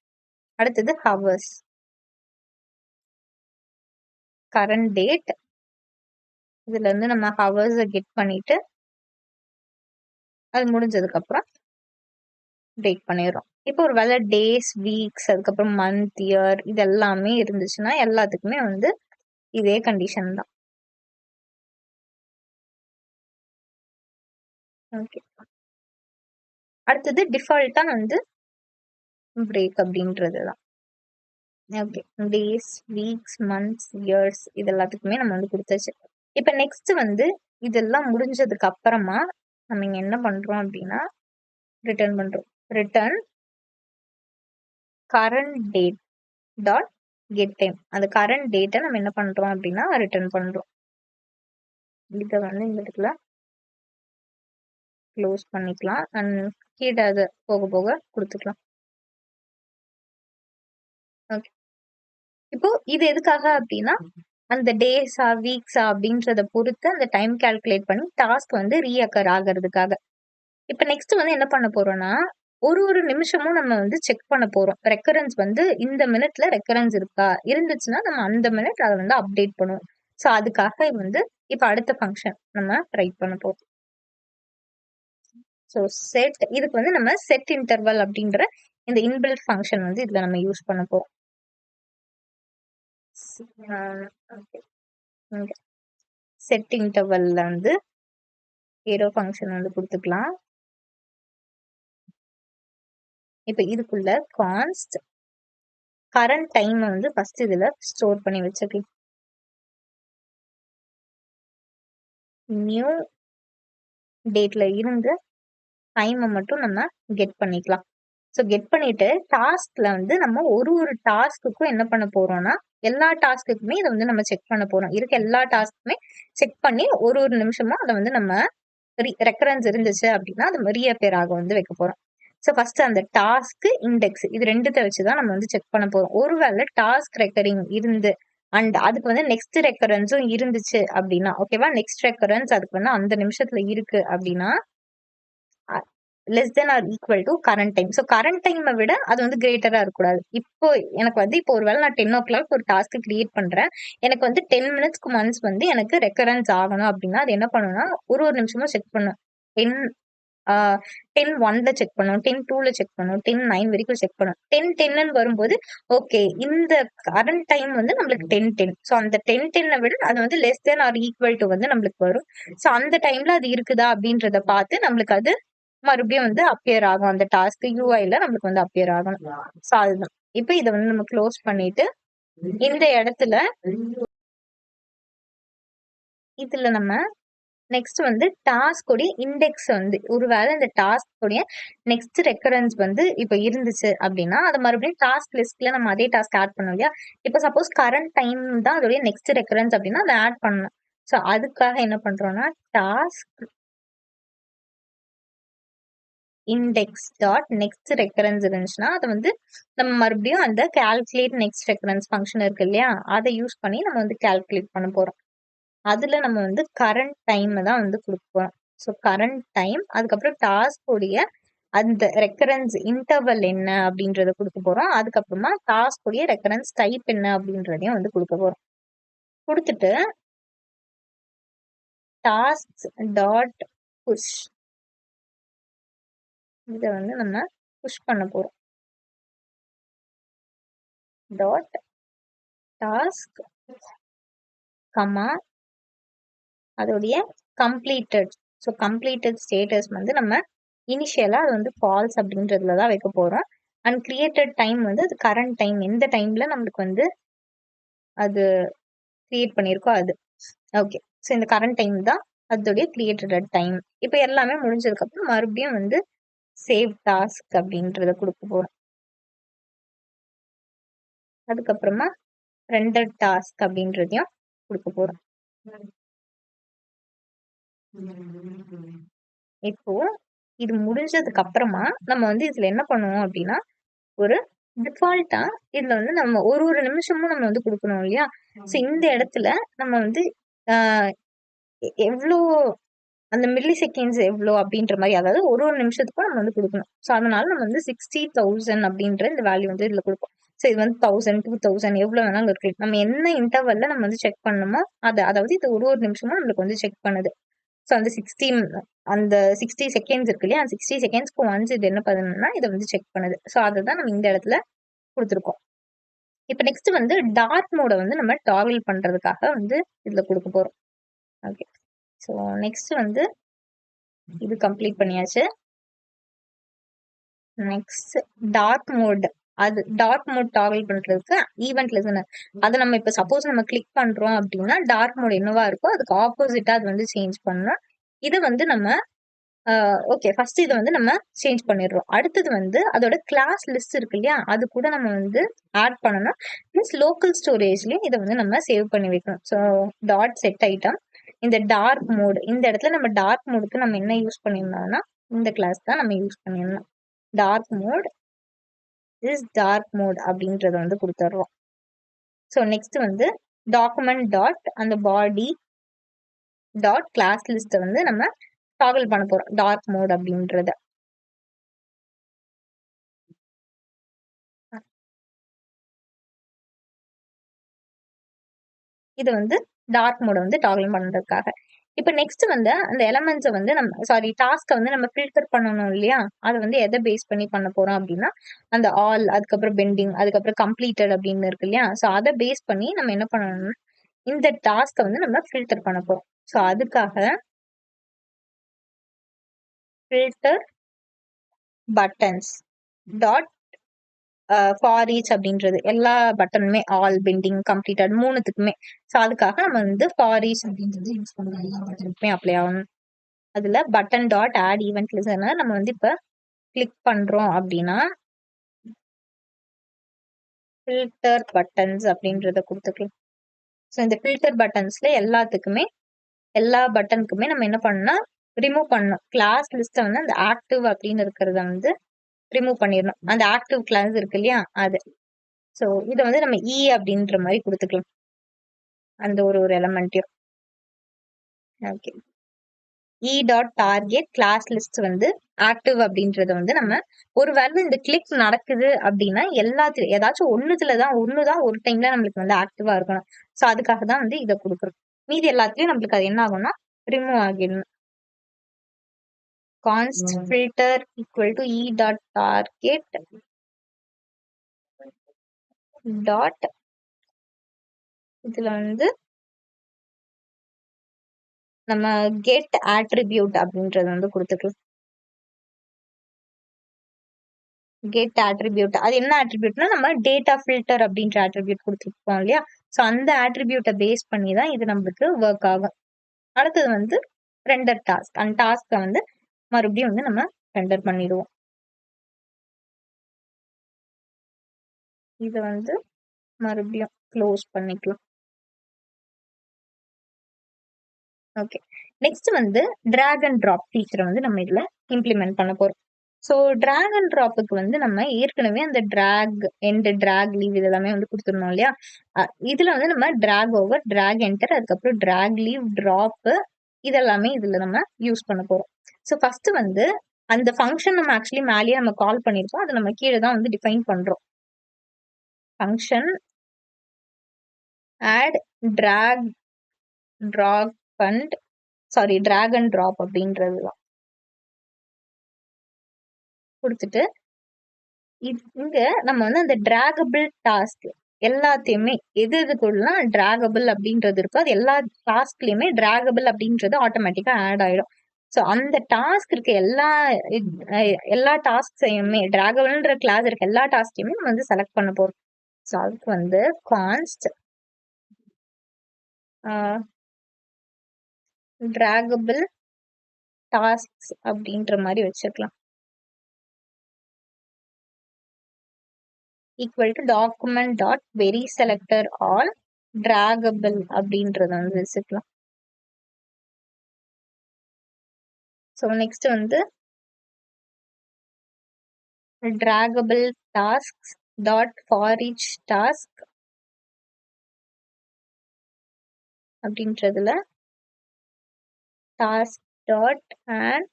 அடுத்தது ஹவர்ஸ், கரண்ட் டேட் இதுல இருந்து நம்ம ஹவர்ஸை கெட் பண்ணிட்டு அது முடிஞ்சதுக்கு அப்புறம் பிரேக் பண்ணிடுறோம். இப்போ ஒரு வேலை டேஸ், வீக்ஸ், அதுக்கப்புறம் மந்த், இயர் இது எல்லாமே இருந்துச்சுன்னா எல்லாத்துக்குமே வந்து இதே கண்டிஷன் தான். ஓகே, அடுத்தது டிஃபால்ட்டா வந்து பிரேக் அப்படின்றது தான். Okay, days, weeks, months, years இது எல்லாத்துக்குமே நம்ம வந்து கொடுத்தாச்சு. இப்போ நெக்ஸ்ட் வந்து இதெல்லாம் முடிஞ்சதுக்கு அப்புறமா நம்ம இங்க என்ன பண்றோம் அப்படின்னா ரிட்டர்ன் பண்றோம். Return current date dot get time. அந்த கரண்ட் டேட்டை நம்ம என்ன பண்றோம் அப்படின்னா ரிட்டர்ன் பண்றோம். இதை வந்து இந்த இடத்துல க்ளோஸ் பண்ணிக்கலாம் அண்ட் கீழே அதை போக போக கொடுத்துக்கலாம். ஓகே, இப்போ இது எதுக்காக அப்படின்னா அந்த டேஸா வீக்ஸா அப்படின்றத பொறுத்து அந்த டைம் கால்குலேட் பண்ணி டாஸ்க் வந்து ரீஅக்கர் ஆகிறதுக்காக. இப்போ நெக்ஸ்ட் வந்து என்ன பண்ண போறோம்னா ஒரு ஒரு நிமிஷமும் நம்ம வந்து செக் பண்ண போறோம். ரெக்கரன்ஸ் வந்து இந்த மினிட்ல ரெக்கரன்ஸ் இருக்கா, இருந்துச்சுன்னா நம்ம அந்த மினிட் அதை வந்து அப்டேட் பண்ணுவோம். ஸோ அதுக்காக வந்து இப்போ அடுத்த ஃபங்க்ஷன் நம்ம ரைட் பண்ண போறோம். ஸோ செட் இதுக்கு வந்து நம்ம செட் இன்டர்வல் அப்படின்ற இந்த இன்பில்ட் ஃபங்க்ஷன் வந்து இதுல நம்ம யூஸ் பண்ண போறோம். செட் இன்டர்வல்ல வந்து ஏரோ ஃபங்க்ஷன் வந்து கொடுத்துக்கலாம். இப்போ இதுக்குள்ள கான்ஸ்ட் கரண்ட் டைம் வந்து ஃபர்ஸ்ட் இதுல ஸ்டோர் பண்ணி வச்சுக்கலாம். நியூ டேட்ல இருந்து டைமை மட்டும் நம்ம கெட் பண்ணிக்கலாம். ஸோ கெட் பண்ணிட்டு டாஸ்க்ல வந்து நம்ம ஒரு ஒரு டாஸ்க்குக்கும் என்ன பண்ண போறோம்னா எல்லா டாஸ்க்குமே இதை வந்து நம்ம செக் பண்ண போறோம். இருக்க எல்லா டாஸ்க்குமே செக் பண்ணி ஒரு ஒரு நிமிஷமும் அதை வந்து நம்ம ரெக்கரன்ஸ் இருந்துச்சு அப்படின்னா அது ரீஅப்பியர் ஆக வந்து வைக்க போறோம். ஸோ ஃபர்ஸ்ட் அந்த டாஸ்க் இண்டெக்ஸ் இது ரெண்டுத்தை வச்சுதான் நம்ம வந்து செக் பண்ண போறோம். ஒருவேளை டாஸ்க் ரெக்கரிங் இருந்து அண்ட் அதுக்கு வந்து நெக்ஸ்ட் ரெக்கரன்ஸும் இருந்துச்சு அப்படின்னா ஓகேவா, நெக்ஸ்ட் ரெக்கரன்ஸ் அதுக்கு வந்து அந்த நிமிஷத்துல இருக்கு அப்படின்னா less than or equal to current time. So current டைமை விட அது வந்து கிரேட்டரா இருக்கக்கூடாது. இப்போ எனக்கு வந்து இப்போ ஒருவேளை நான் 10 o'clock ஒரு டாஸ்க் கிரியேட் பண்றேன், எனக்கு வந்து 10 minutes ஒன்ஸ் வந்து எனக்கு ரெக்கரன்ஸ் ஆகணும் அப்படின்னா அது என்ன பண்ணணும்னா ஒரு ஒரு நிமிஷமும் செக் பண்ணும். 10:1 செக் பண்ணும், 10:2 செக் பண்ணும், 10:9 வரைக்கும் செக் பண்ணும். 10:10 வரும்போது ஓகே இந்த கரண்ட் டைம் வந்து நம்மளுக்கு 10:10. ஸோ அந்த 10:10 விட அது வந்து less than or equal to வந்து நம்மளுக்கு வரும். ஸோ அந்த டைம்ல அது இருக்குதா அப்படின்றத பார்த்து நம்மளுக்கு அது மறுபடியும் வந்து அப்பியர் ஆகும். அந்த டாஸ்க் யூஐல நம்மளுக்கு வந்து அப்பியர் ஆகணும். ஸோ அதுதான். இப்போ இதை வந்து நம்ம க்ளோஸ் பண்ணிட்டு இந்த இடத்துல இதுல நம்ம நெக்ஸ்ட் வந்து டாஸ்க் உடைய இண்டெக்ஸ் வந்து ஒருவேளை இந்த டாஸ்க் உடைய நெக்ஸ்ட் ரெக்கரன்ஸ் வந்து இப்ப இருந்துச்சு அப்படின்னா அதை மறுபடியும் டாஸ்க் லிஸ்ட்ல நம்ம அதே டாஸ்க் ஆட் பண்ணோம் இல்லையா. இப்ப சப்போஸ் கரண்ட் டைம் தான் அதோடைய நெக்ஸ்ட் ரெக்கரன்ஸ் அப்படின்னா அதை ஆட் பண்ணணும். ஸோ அதுக்காக என்ன பண்றோம்னா task index dot next recurrence இருந்துச்சுன்னா அதை வந்து நம்ம மறுபடியும் அந்த கால்குலேட் நெக்ஸ்ட் ரெக்கரன்ஸ் ஃபங்க்ஷன் இருக்கு இல்லையா அதை யூஸ் பண்ணி நம்ம வந்து கால்குலேட் பண்ண போறோம். அதுல நம்ம வந்து கரண்ட் டைம் தான் வந்து கொடுப்போம். ஸோ கரண்ட் டைம் அதுக்கப்புறம் டாஸ்க் உடைய அந்த ரெக்கரன்ஸ் இன்டர்வல் என்ன அப்படின்றத கொடுக்க போறோம். அதுக்கப்புறமா டாஸ்க் உடைய ரெக்கரன்ஸ் டைப் என்ன அப்படின்றதையும் வந்து கொடுக்க போறோம். கொடுத்துட்டு டாஸ்க் டாட் புஷ் இதை வந்து நம்ம புஷ் பண்ண போறோம். டாட் டாஸ்க் கமா அதோடைய கம்ப்ளீட்டட். ஸோ கம்ப்ளீட்டட் ஸ்டேட்டஸ் வந்து நம்ம இனிஷியலா அது வந்து ஃபால்ஸ் அப்படின்றதுல தான் வைக்க போறோம். அண்ட் கிரியேட்டட் டைம் வந்து அது கரண்ட் டைம் எந்த டைம்ல நம்மளுக்கு வந்து அது கிரியேட் பண்ணியிருக்கோ அது. ஓகே, ஸோ இந்த கரண்ட் டைம் தான் அதோடைய கிரியேட்டட் டைம். இப்போ எல்லாமே முடிஞ்சதுக்கு அப்புறம் மறுபடியும் வந்து சேவ் டாஸ்க் அப்படின்றத கொடுக்க போறோம். அதுக்கப்புறமா ரெண்டட் டாஸ்க் அப்படின்றதையும் கொடுக்க போறோம். இப்போ இது முடிஞ்சதுக்கு அப்புறமா நம்ம வந்து இதுல என்ன பண்ணுவோம் அப்படின்னா ஒரு டிஃபால்ட்டா இதுல வந்து நம்ம ஒரு ஒரு நிமிஷமும் நம்ம வந்து கொடுக்கணும் இல்லையா. ஸோ இந்த இடத்துல நம்ம வந்து எவ்வளோ அந்த மில்லி செகண்ட்ஸ் எவ்வளோ அப்படின்ற மாதிரி அதாவது ஒரு ஒரு நிமிஷத்துக்கும் நம்ம வந்து கொடுக்கணும். ஸோ அதனால நம்ம வந்து 60,000 அப்படின்ற இந்த வேல்யூ வந்து இதுல கொடுப்போம். ஸோ இது வந்து 1000 2000 எவ்வளவு வேணாலும் இருக்கு. நம்ம என்ன இன்டர்வல்ல நம்ம வந்து செக் பண்ணணுமோ அதை அதாவது இது ஒரு ஒரு நிமிஷமும் நம்மளுக்கு வந்து செக் பண்ணுது. ஸோ அந்த 60 செகண்ட்ஸ் இருக்கு இல்லையா அந்த 60 செகண்ட்ஸ்க்கு ஒன்ஸ் இது என்ன பண்ணுதுன்னா இதை வந்து செக் பண்ணுது. ஸோ அதை தான் நம்ம இந்த இடத்துல கொடுத்துருக்கோம். இப்போ நெக்ஸ்ட் வந்து டார்க் மோட வந்து நம்ம டாகிள் பண்றதுக்காக வந்து இதுல கொடுக்க போறோம். ஓகே, ஸோ நெக்ஸ்ட் வந்து இது கம்ப்ளீட் பண்ணியாச்சு. Next dark mode. அது டார்க் மோட் டாகிள் பண்றதுக்கு ஈவென்ட் லிசனர் அதை நம்ம இப்ப சப்போஸ் நம்ம கிளிக் பண்றோம் அப்படின்னா டார்க் மோட் என்னவா இருக்கோ அதுக்கு ஆப்போசிட்டா அது வந்து சேஞ்ச் பண்ணணும். இதை வந்து நம்ம ஓகே ஃபர்ஸ்ட் இதை வந்து நம்ம சேஞ்ச் பண்ணிடுறோம். அடுத்தது வந்து அதோட கிளாஸ் லிஸ்ட் இருக்கு இல்லையா அது கூட நம்ம வந்து ஆட் பண்ணணும். மீன்ஸ் லோக்கல் ஸ்டோரேஜ்லயும் இதை வந்து நம்ம சேவ் பண்ணி வைக்கணும். ஸோ டாட் செட் ஐட்டம் இந்த டார்க் மோட் இந்த இடத்துல நம்ம டார்க் மோடுக்கு நம்ம என்ன யூஸ் பண்ணியிருந்தோம்னா இந்த கிளாஸ் தான் நம்ம யூஸ் பண்ணிடணும். Dark mode is dark mode அப்படின்றத வந்து கொடுத்துட்றோம். ஸோ நெக்ஸ்ட் வந்து டாக்குமெண்ட் டாட் அந்த பாடி டாட் கிளாஸ் லிஸ்ட்டை வந்து நம்ம டாகிள் பண்ண போறோம் டார்க் மோட் அப்படின்றத. இது வந்து டார்க் மோட வந்து டாகிள் பண்றதுக்காக. இப்ப நெக்ஸ்ட் வந்து அந்த எலமெண்ட்ஸை வந்து நம்ம டாஸ்க்கை வந்து நம்ம ஃபில்டர் பண்ணணும் இல்லையா அதை வந்து எதை பேஸ் பண்ணி பண்ண போறோம் அப்படின்னா அந்த ஆல் அதுக்கப்புறம் பெண்டிங் அதுக்கப்புறம் கம்ப்ளீட்டட் அப்படின்னு இருக்கு இல்லையா. ஸோ அதை பேஸ் பண்ணி நம்ம என்ன பண்ணணும்னா இந்த டாஸ்க்கை வந்து நம்ம ஃபில்டர் பண்ண போறோம். ஸோ அதுக்காக filter buttons dot for each அப்படின்றது எல்லா பட்டனுமே ஆல் பெண்டிங் கம்ப்ளீட்டட் மூணுத்துக்குமே. ஸோ அதுக்காக நம்ம வந்து ஃபார் ஈச் அப்படின்றது யூஸ் பண்ணலாம். எல்லா பட்டனுக்குமே அப்ளை ஆகணும். அதுல button dot add event listener நம்ம வந்து இப்ப கிளிக் பண்றோம் அப்படின்னா ஃபில்டர் பட்டன்ஸ் அப்படின்றத கொடுத்துக்கலாம். ஸோ இந்த ஃபில்டர் பட்டன்ஸ்ல எல்லா பட்டனுக்குமே நம்ம என்ன பண்ணணும்னா ரிமூவ் பண்ணணும். கிளாஸ் லிஸ்ட்டை வந்து அந்த ஆக்டிவ் அப்படின்னு இருக்கிறத வந்து ரிமூவ் பண்ணிடணும். அந்த ஆக்டிவ் கிளாஸ் இருக்கு இல்லையா அது. ஸோ இதை வந்து நம்ம இ அப்படின்ற மாதிரி கொடுத்துக்கலாம் அந்த ஒரு எலமெண்ட்டையும். Okay, e dot target class list வந்து ஆக்டிவ் அப்படின்றத வந்து நம்ம ஒரு வேலை இந்த கிளிக் நடக்குது அப்படின்னா எல்லாத்துலயும் ஏதாச்சும் ஒண்ணுதான் ஒரு டைம்ல நம்மளுக்கு வந்து ஆக்டிவா இருக்கணும். ஸோ அதுக்காக தான் வந்து இதை கொடுக்குறோம். மீதி எல்லாத்துலயும் நம்மளுக்கு அது என்ன ஆகும்னா ரிமூவ் ஆகிடணும். Const filter equal to e dot target dot இதுல வந்து நம்ம கெட் ஆட்ரிபியூட் அப்படின்றத வந்து கொடுத்துக்கலாம். கெட் ஆட்ரிபியூட் அது என்ன ஆட்ரிபியூட்னா நம்ம டேட்டா ஃபில்டர் அப்படின்ற ஆட்ரிபியூட் கொடுத்துருப்போம் இல்லையா. ஸோ அந்த ஆட்ரிபியூட்டை பேஸ் பண்ணி தான் இது நம்மளுக்கு ஒர்க் ஆகும். அடுத்தது வந்து ரெண்டர் டாஸ்க். அந்த டாஸ்க்கை வந்து மறுபடியும் வந்து நம்ம ரெண்டர் பண்ணிடுவோம். இதை வந்து மறுபடியும் க்ளோஸ் பண்ணிக்கலாம். ஓகே, நெக்ஸ்ட் வந்து டிராக் அண்ட் ட்ராப் ஃபீச்சரை வந்து நம்ம இதுல இம்ப்ளிமெண்ட் பண்ண போறோம். ஸோ டிராக் அண்ட் ட்ராப்புக்கு வந்து நம்ம ஏற்கனவே அந்த டிராக் எண்ட், டிராக் லீவ் இதெல்லாமே வந்து கொடுத்துருந்தோம் இல்லையா? இதுல வந்து நம்ம டிராக் ஓவர், டிராக் என்டர், அதுக்கப்புறம் டிராக் லீவ், டிராப் இதெல்லாமே இதுல நம்ம யூஸ் பண்ண போறோம். ஸோ ஃபர்ஸ்ட் வந்து அந்த ஃபங்க்ஷன் நம்ம ஆக்சுவலி மேலேயே நம்ம கால் பண்ணிருக்கோம், அதை நம்ம கீழே தான் வந்து டிஃபைன் பண்றோம். Function add drag drop and drag and drop அப்படின்றது தான் கொடுத்துட்டு, இங்க நம்ம வந்து அந்த டிராகபிள் டாஸ்க் எல்லாத்தையுமே எது எதுக்குள்ள டிராகபிள் அப்படின்றது இருக்கோ அது எல்லா டாஸ்க்லயுமே டிராகபிள் அப்படின்றது ஆட்டோமேட்டிக்கா ஆட் ஆயிடும். ஸோ அந்த டாஸ்க் இருக்க எல்லா டாஸ்கையுமே டிராகபிள்ன்ற கிளாஸ் இருக்க எல்லா டாஸ்கையுமே நம்ம வந்து செலக்ட் பண்ண போறோம். ஸோ அதுக்கு வந்து கான்ஸ்ட் டிராகபிள் டாஸ்க் அப்படின்ற மாதிரி வச்சுக்கலாம். Equal to document dot query selector all draggable அப்படின்றத வந்து வச்சுக்கலாம். ஸோ நெக்ஸ்ட் வந்து draggable task dot for each task அப்படின்றதுல task dot and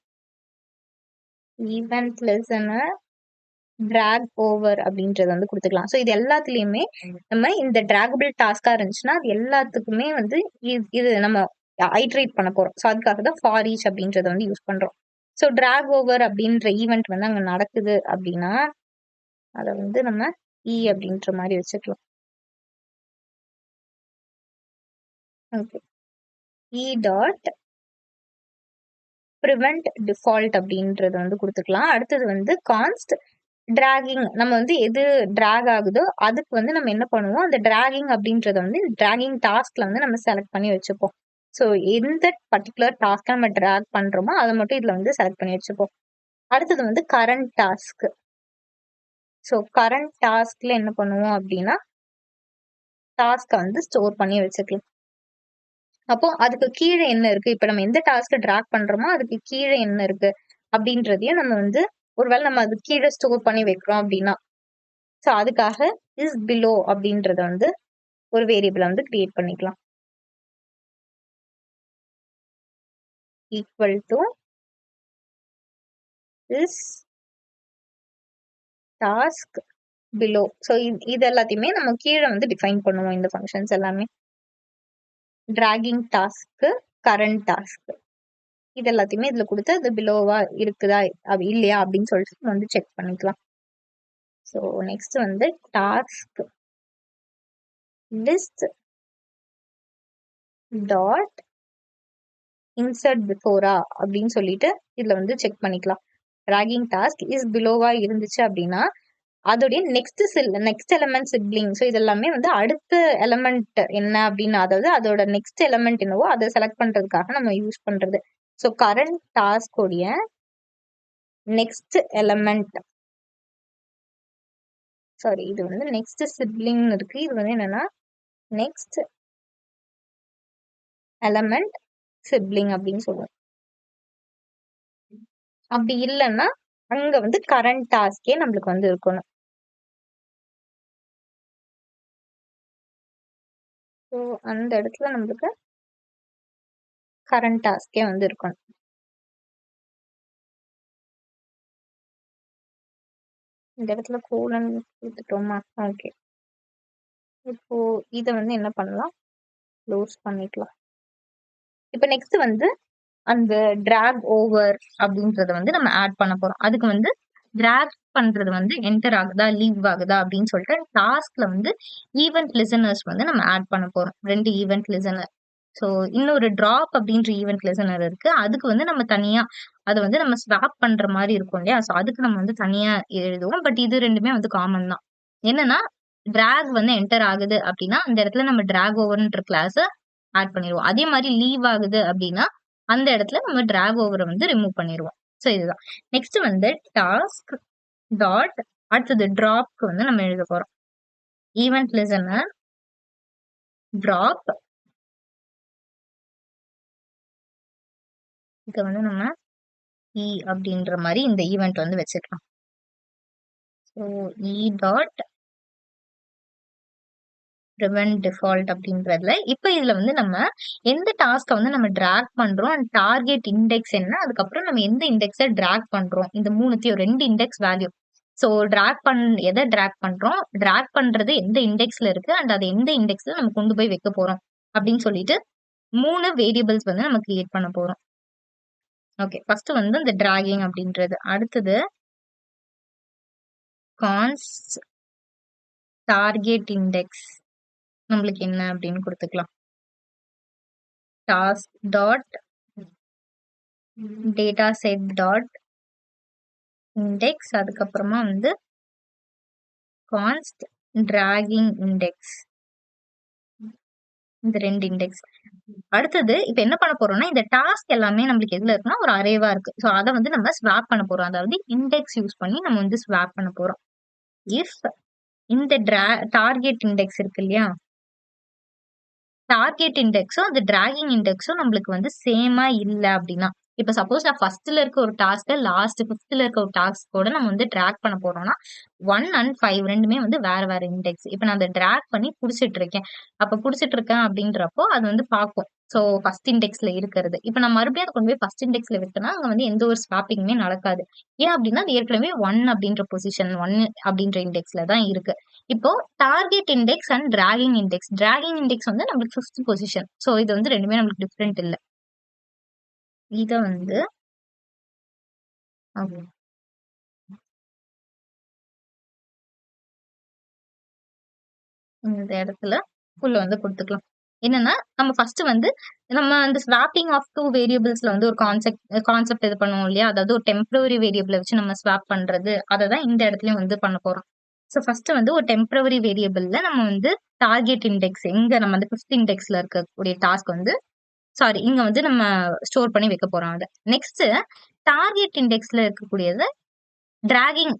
event listener drag over அப்படின்றத வந்து கொடுத்துக்கலாம். ஸோ இது எல்லாத்துலயுமே நம்ம இந்த டிராகபிள் டாஸ்கா இருந்துச்சுன்னா அது எல்லாத்துக்குமே வந்து இது நம்ம ஐட்ரேட் பண்ண போறோம். ஸோ அதுக்காக தான் ஃபார் ஈச் அப்படின்றத வந்து யூஸ் பண்றோம். ஸோ டிராக் ஓவர் அப்படின்ற ஈவெண்ட் வந்து அங்க நடக்குது அப்படின்னா அதை வந்து நம்ம அப்படின்ற மாதிரி வச்சுக்கலாம். ஓகே, டாட் ப்ரிவென்ட் டிஃபால்ட் அப்படின்றத வந்து கொடுத்துக்கலாம். அடுத்தது வந்து கான்ஸ்ட் டிராகிங், நம்ம வந்து எது டிராக் ஆகுதோ அதுக்கு வந்து நம்ம என்ன பண்ணுவோம், அந்த டிராகிங் அப்படின்றத வந்து டிராகிங் டாஸ்க்ல வந்து நம்ம செலக்ட் பண்ணி வச்சுப்போம். ஸோ எந்த பர்டிகுலர் டாஸ்க் நம்ம டிராக் பண்றோமோ அதை மட்டும் இதுல வந்து செலக்ட் பண்ணி வச்சுப்போம். அடுத்தது வந்து கரண்ட் டாஸ்க். ஸோ கரண்ட் டாஸ்க்ல என்ன பண்ணுவோம் அப்படின்னா டாஸ்கை வந்து ஸ்டோர் பண்ணி வச்சுக்கலாம். அப்போ அதுக்கு கீழே என்ன இருக்கு, இப்ப நம்ம எந்த டாஸ்க் டிராக் பண்றோமோ அதுக்கு கீழே என்ன இருக்கு அப்படின்றதையும் நம்ம வந்து ஒருவேளை நம்ம அது கீழே ஸ்டோர் பண்ணி வைக்கிறோம் அப்படின்னா ஸோ அதுக்காக இஸ் பிலோ அப்படின்றத வந்து ஒரு வேரியபிளை வந்து கிரியேட் பண்ணிக்கலாம். Equal to is task below. So இது எல்லாத்தையுமே நம்ம கீழே வந்து டிஃபைன் பண்ணுவோம். இந்த ஃபங்க்ஷன்ஸ் எல்லாமே டிராகிங் டாஸ்க், கரண்ட் டாஸ்க் இது எல்லாத்தையுமே இதுல கொடுத்து அது பிலோவா இருக்குதா இல்லையா அப்படின்னு சொல்லிட்டு வந்து செக் பண்ணிக்கலாம். ஸோ நெக்ஸ்ட் வந்து டாஸ்க் லிஸ்ட் டாட் இன்சர்ட் பிஃபோரா அப்படின்னு சொல்லிட்டு இதுல வந்து செக் பண்ணிக்கலாம். டிராகிங் டாஸ்க் இஸ் பிலோவா இருந்துச்சு அப்படின்னா அதோடைய நெக்ஸ்ட் எலமெண்ட் சிப்ளிங். ஸோ இதெல்லாமே வந்து அடுத்த எலமெண்ட் என்ன அப்படின்னு, அதாவது அதோட நெக்ஸ்ட் எலமெண்ட் என்னவோ அதை செலக்ட் பண்றதுக்காக நம்ம யூஸ் பண்றது. ஸோ கரண்ட் டாஸ்க் உடைய நெக்ஸ்ட் எலமெண்ட், இது வந்து நெக்ஸ்ட் சிப்ளிங் இருக்கு, இது வந்து என்னன்னா நெக்ஸ்ட் எலமெண்ட் சிப்ளிங் அப்படின்னு சொல்லுவோம். அப்படி இல்லைன்னா அங்க வந்து கரண்ட் டாஸ்கே நம்மளுக்கு வந்து இருக்கணும். ஸோ அந்த இடத்துல நம்மளுக்கு கரண்ட் டாஸ்கே வந்து இருக்கணும். இந்த இடத்துல கோலன் கொடுத்துட்டோமா? ஓகே, இப்போ இதை வந்து என்ன பண்ணலாம், க்ளோஸ் பண்ணிக்கலாம். இப்போ நெக்ஸ்ட் வந்து அந்த டிராக் ஓவர் அப்படின்றத வந்து நம்ம ஆட் பண்ண போறோம். அதுக்கு வந்து டிராக் பண்றது வந்து என்டர் ஆகுதா லீவ் ஆகுதா அப்படின்னு சொல்லிட்டு டாஸ்க்ல வந்து ஈவென்ட் லிசனர்ஸ் வந்து நம்ம ஆட் பண்ண போறோம். 2 ஈவென்ட் லிசனர். ஸோ இன்னொரு டிராப் அப்படின்ற ஈவென்ட் லிசனர் இருக்கு, அதுக்கு வந்து நம்ம தனியா அதை வந்து நம்ம ஸ்வாப் பண்ற மாதிரி இருக்கும் இல்லையா? ஸோ அதுக்கு நம்ம வந்து தனியா எழுதுவோம். பட் இது ரெண்டுமே வந்து காமன் தான். என்னன்னா டிராக் வந்து என்டர் ஆகுது அப்படின்னா அந்த இடத்துல நம்ம டிராக் ஓவர்ன்ற கிளாஸ் ஆட் பண்ணிடுவோம். அதே மாதிரி லீவ் ஆகுது அப்படின்னா அந்த இடத்துல நம்ம டிராக் ஓவரை வந்து ரிமூவ் பண்ணிடுவோம். ஸோ இதுதான். நெக்ஸ்ட் வந்து டாஸ்க் டாட் அடுத்தது டிராப்க்கு வந்து நம்ம எழுத போறோம். ஈவென்ட் லிசனர் டிராப், இதை வந்து நம்ம அப்படின்ற மாதிரி இந்த ஈவெண்ட் வந்து வச்சுக்கலாம். ஸோ டாட் prevent default அப்படின்றதுல இப்ப இதுல வந்து நம்ம எந்த டாஸ்க வந்து நம்ம டிராக் பண்றோம் அண்ட் டார்கெட் இண்டெக்ஸ் என்ன, அதுக்கப்புறம் நம்ம எந்த இண்டெக்ஸை டிராக் பண்றோம், இந்த மூணுத்தையும் 2 இண்டெக்ஸ் வேல்யூ. ஸோ எதை டிராக் பண்றோம், டிராக் பண்றது எந்த இண்டெக்ஸ்ல இருக்கு அண்ட் அது எந்த இண்டெக்ஸ்ல நம்ம கொண்டு போய் வைக்க போறோம் அப்படின்னு சொல்லிட்டு 3 வேரியபிள்ஸ் வந்து நம்ம கிரியேட் பண்ண போறோம். ஓகே, ஃபர்ஸ்ட் வந்து இந்த டிராகிங் அப்படின்றது. அடுத்தது கான்ஸ் டார்கெட் இண்டெக்ஸ் நம்மளுக்கு என்ன அப்படின்னு கொடுத்துக்கலாம். Task dot data set dot index, அதுக்கப்புறமா வந்து கான்ஸ்ட் டிராகிங் இண்டெக்ஸ், இந்த 2 இண்டெக்ஸ். அடுத்தது இப்ப என்ன பண்ண போறோம்னா இந்த டாஸ்க் எல்லாமே நம்மளுக்கு எதுல இருக்குன்னா ஒரு அரேவா இருக்கு. ஸோ அதை வந்து நம்ம ஸ்வாப் பண்ண போறோம். அதாவது இண்டெக்ஸ் யூஸ் பண்ணி நம்ம வந்து ஸ்வாப் பண்ண போறோம். இஃப் இந்த டார்கெட் இண்டெக்ஸ் இருக்கு இல்லையா, டார்கெட் இண்டெக்ஸும் அந்த டிராகிங் இண்டெக்ஸும் நம்மளுக்கு வந்து சேமா இல்ல அப்படின்னா, இப்ப சப்போஸ் நான் ஃபர்ஸ்ட்ல இருக்க ஒரு டாஸ்க் லாஸ்ட் 5th இருக்க ஒரு டாஸ்க் கூட நம்ம வந்து டிராக் பண்ண போறோம்னா 1 and 5 ரெண்டுமே வந்து வேற வேற இண்டெக்ஸ். இப்ப நான் அதை டிராக் பண்ணி புடிச்சிட்டு இருக்கேன். அப்ப புடிச்சிட்டு இருக்கேன் அப்படின்றப்போ அது வந்து பார்க்கும். ஸோ ஃபர்ஸ்ட் இண்டெக்ஸ்ல இருக்கிறது. இப்ப நான் மறுபடியும் அதை கொண்டு போய் ஃபர்ஸ்ட் இண்டெக்ஸ்ல விட்டேன்னா அங்க வந்து எந்த ஒரு ஸ்வாப்பிங்குமே நடக்காது. ஏன் அப்படின்னா அது ஏற்கனவே 1 அப்படின்ற பொசிஷன் 1 அப்படின்ற இண்டெக்ஸ்ல தான் இருக்கு. இப்போ target index and dragging index வந்து நம்மளுக்கு 5th பொசிஷன். ஸோ இது வந்து ரெண்டுமே நம்மளுக்கு டிஃப்ரெண்ட் இல்ல. இத வந்து இந்த இடத்துல உள்ள வந்து கொடுத்துக்கலாம். என்னன்னா நம்ம ஃபர்ஸ்ட் வந்து நம்ம அந்த ஸ்வாப்பிங் ஆஃப் 2 வேரியபிள்ஸ்ல வந்து ஒரு கான்செப்ட் இது பண்ணுவோம் இல்லையா, அதாவது ஒரு டெம்பரரி வேரியபிளை வச்சு நம்ம ஸ்வாப் பண்றது, அதை தான் இந்த இடத்துலயும் வந்து பண்ண போறோம். ஸோ ஃபர்ஸ்ட் வந்து ஒரு டெம்பரரி வேரியபிள்ல நம்ம வந்து டார்கெட் இண்டெக்ஸ் எங்க நம்ம வந்து 5th இண்டெக்ஸ்ல இருக்கக்கூடிய டாஸ்க் வந்து இங்க வந்து நம்ம ஸ்டோர் பண்ணி வைக்க போறோம். அதை நெக்ஸ்ட் டார்கெட் இண்டெக்ஸ்ல இருக்கக்கூடியது டிராகிங்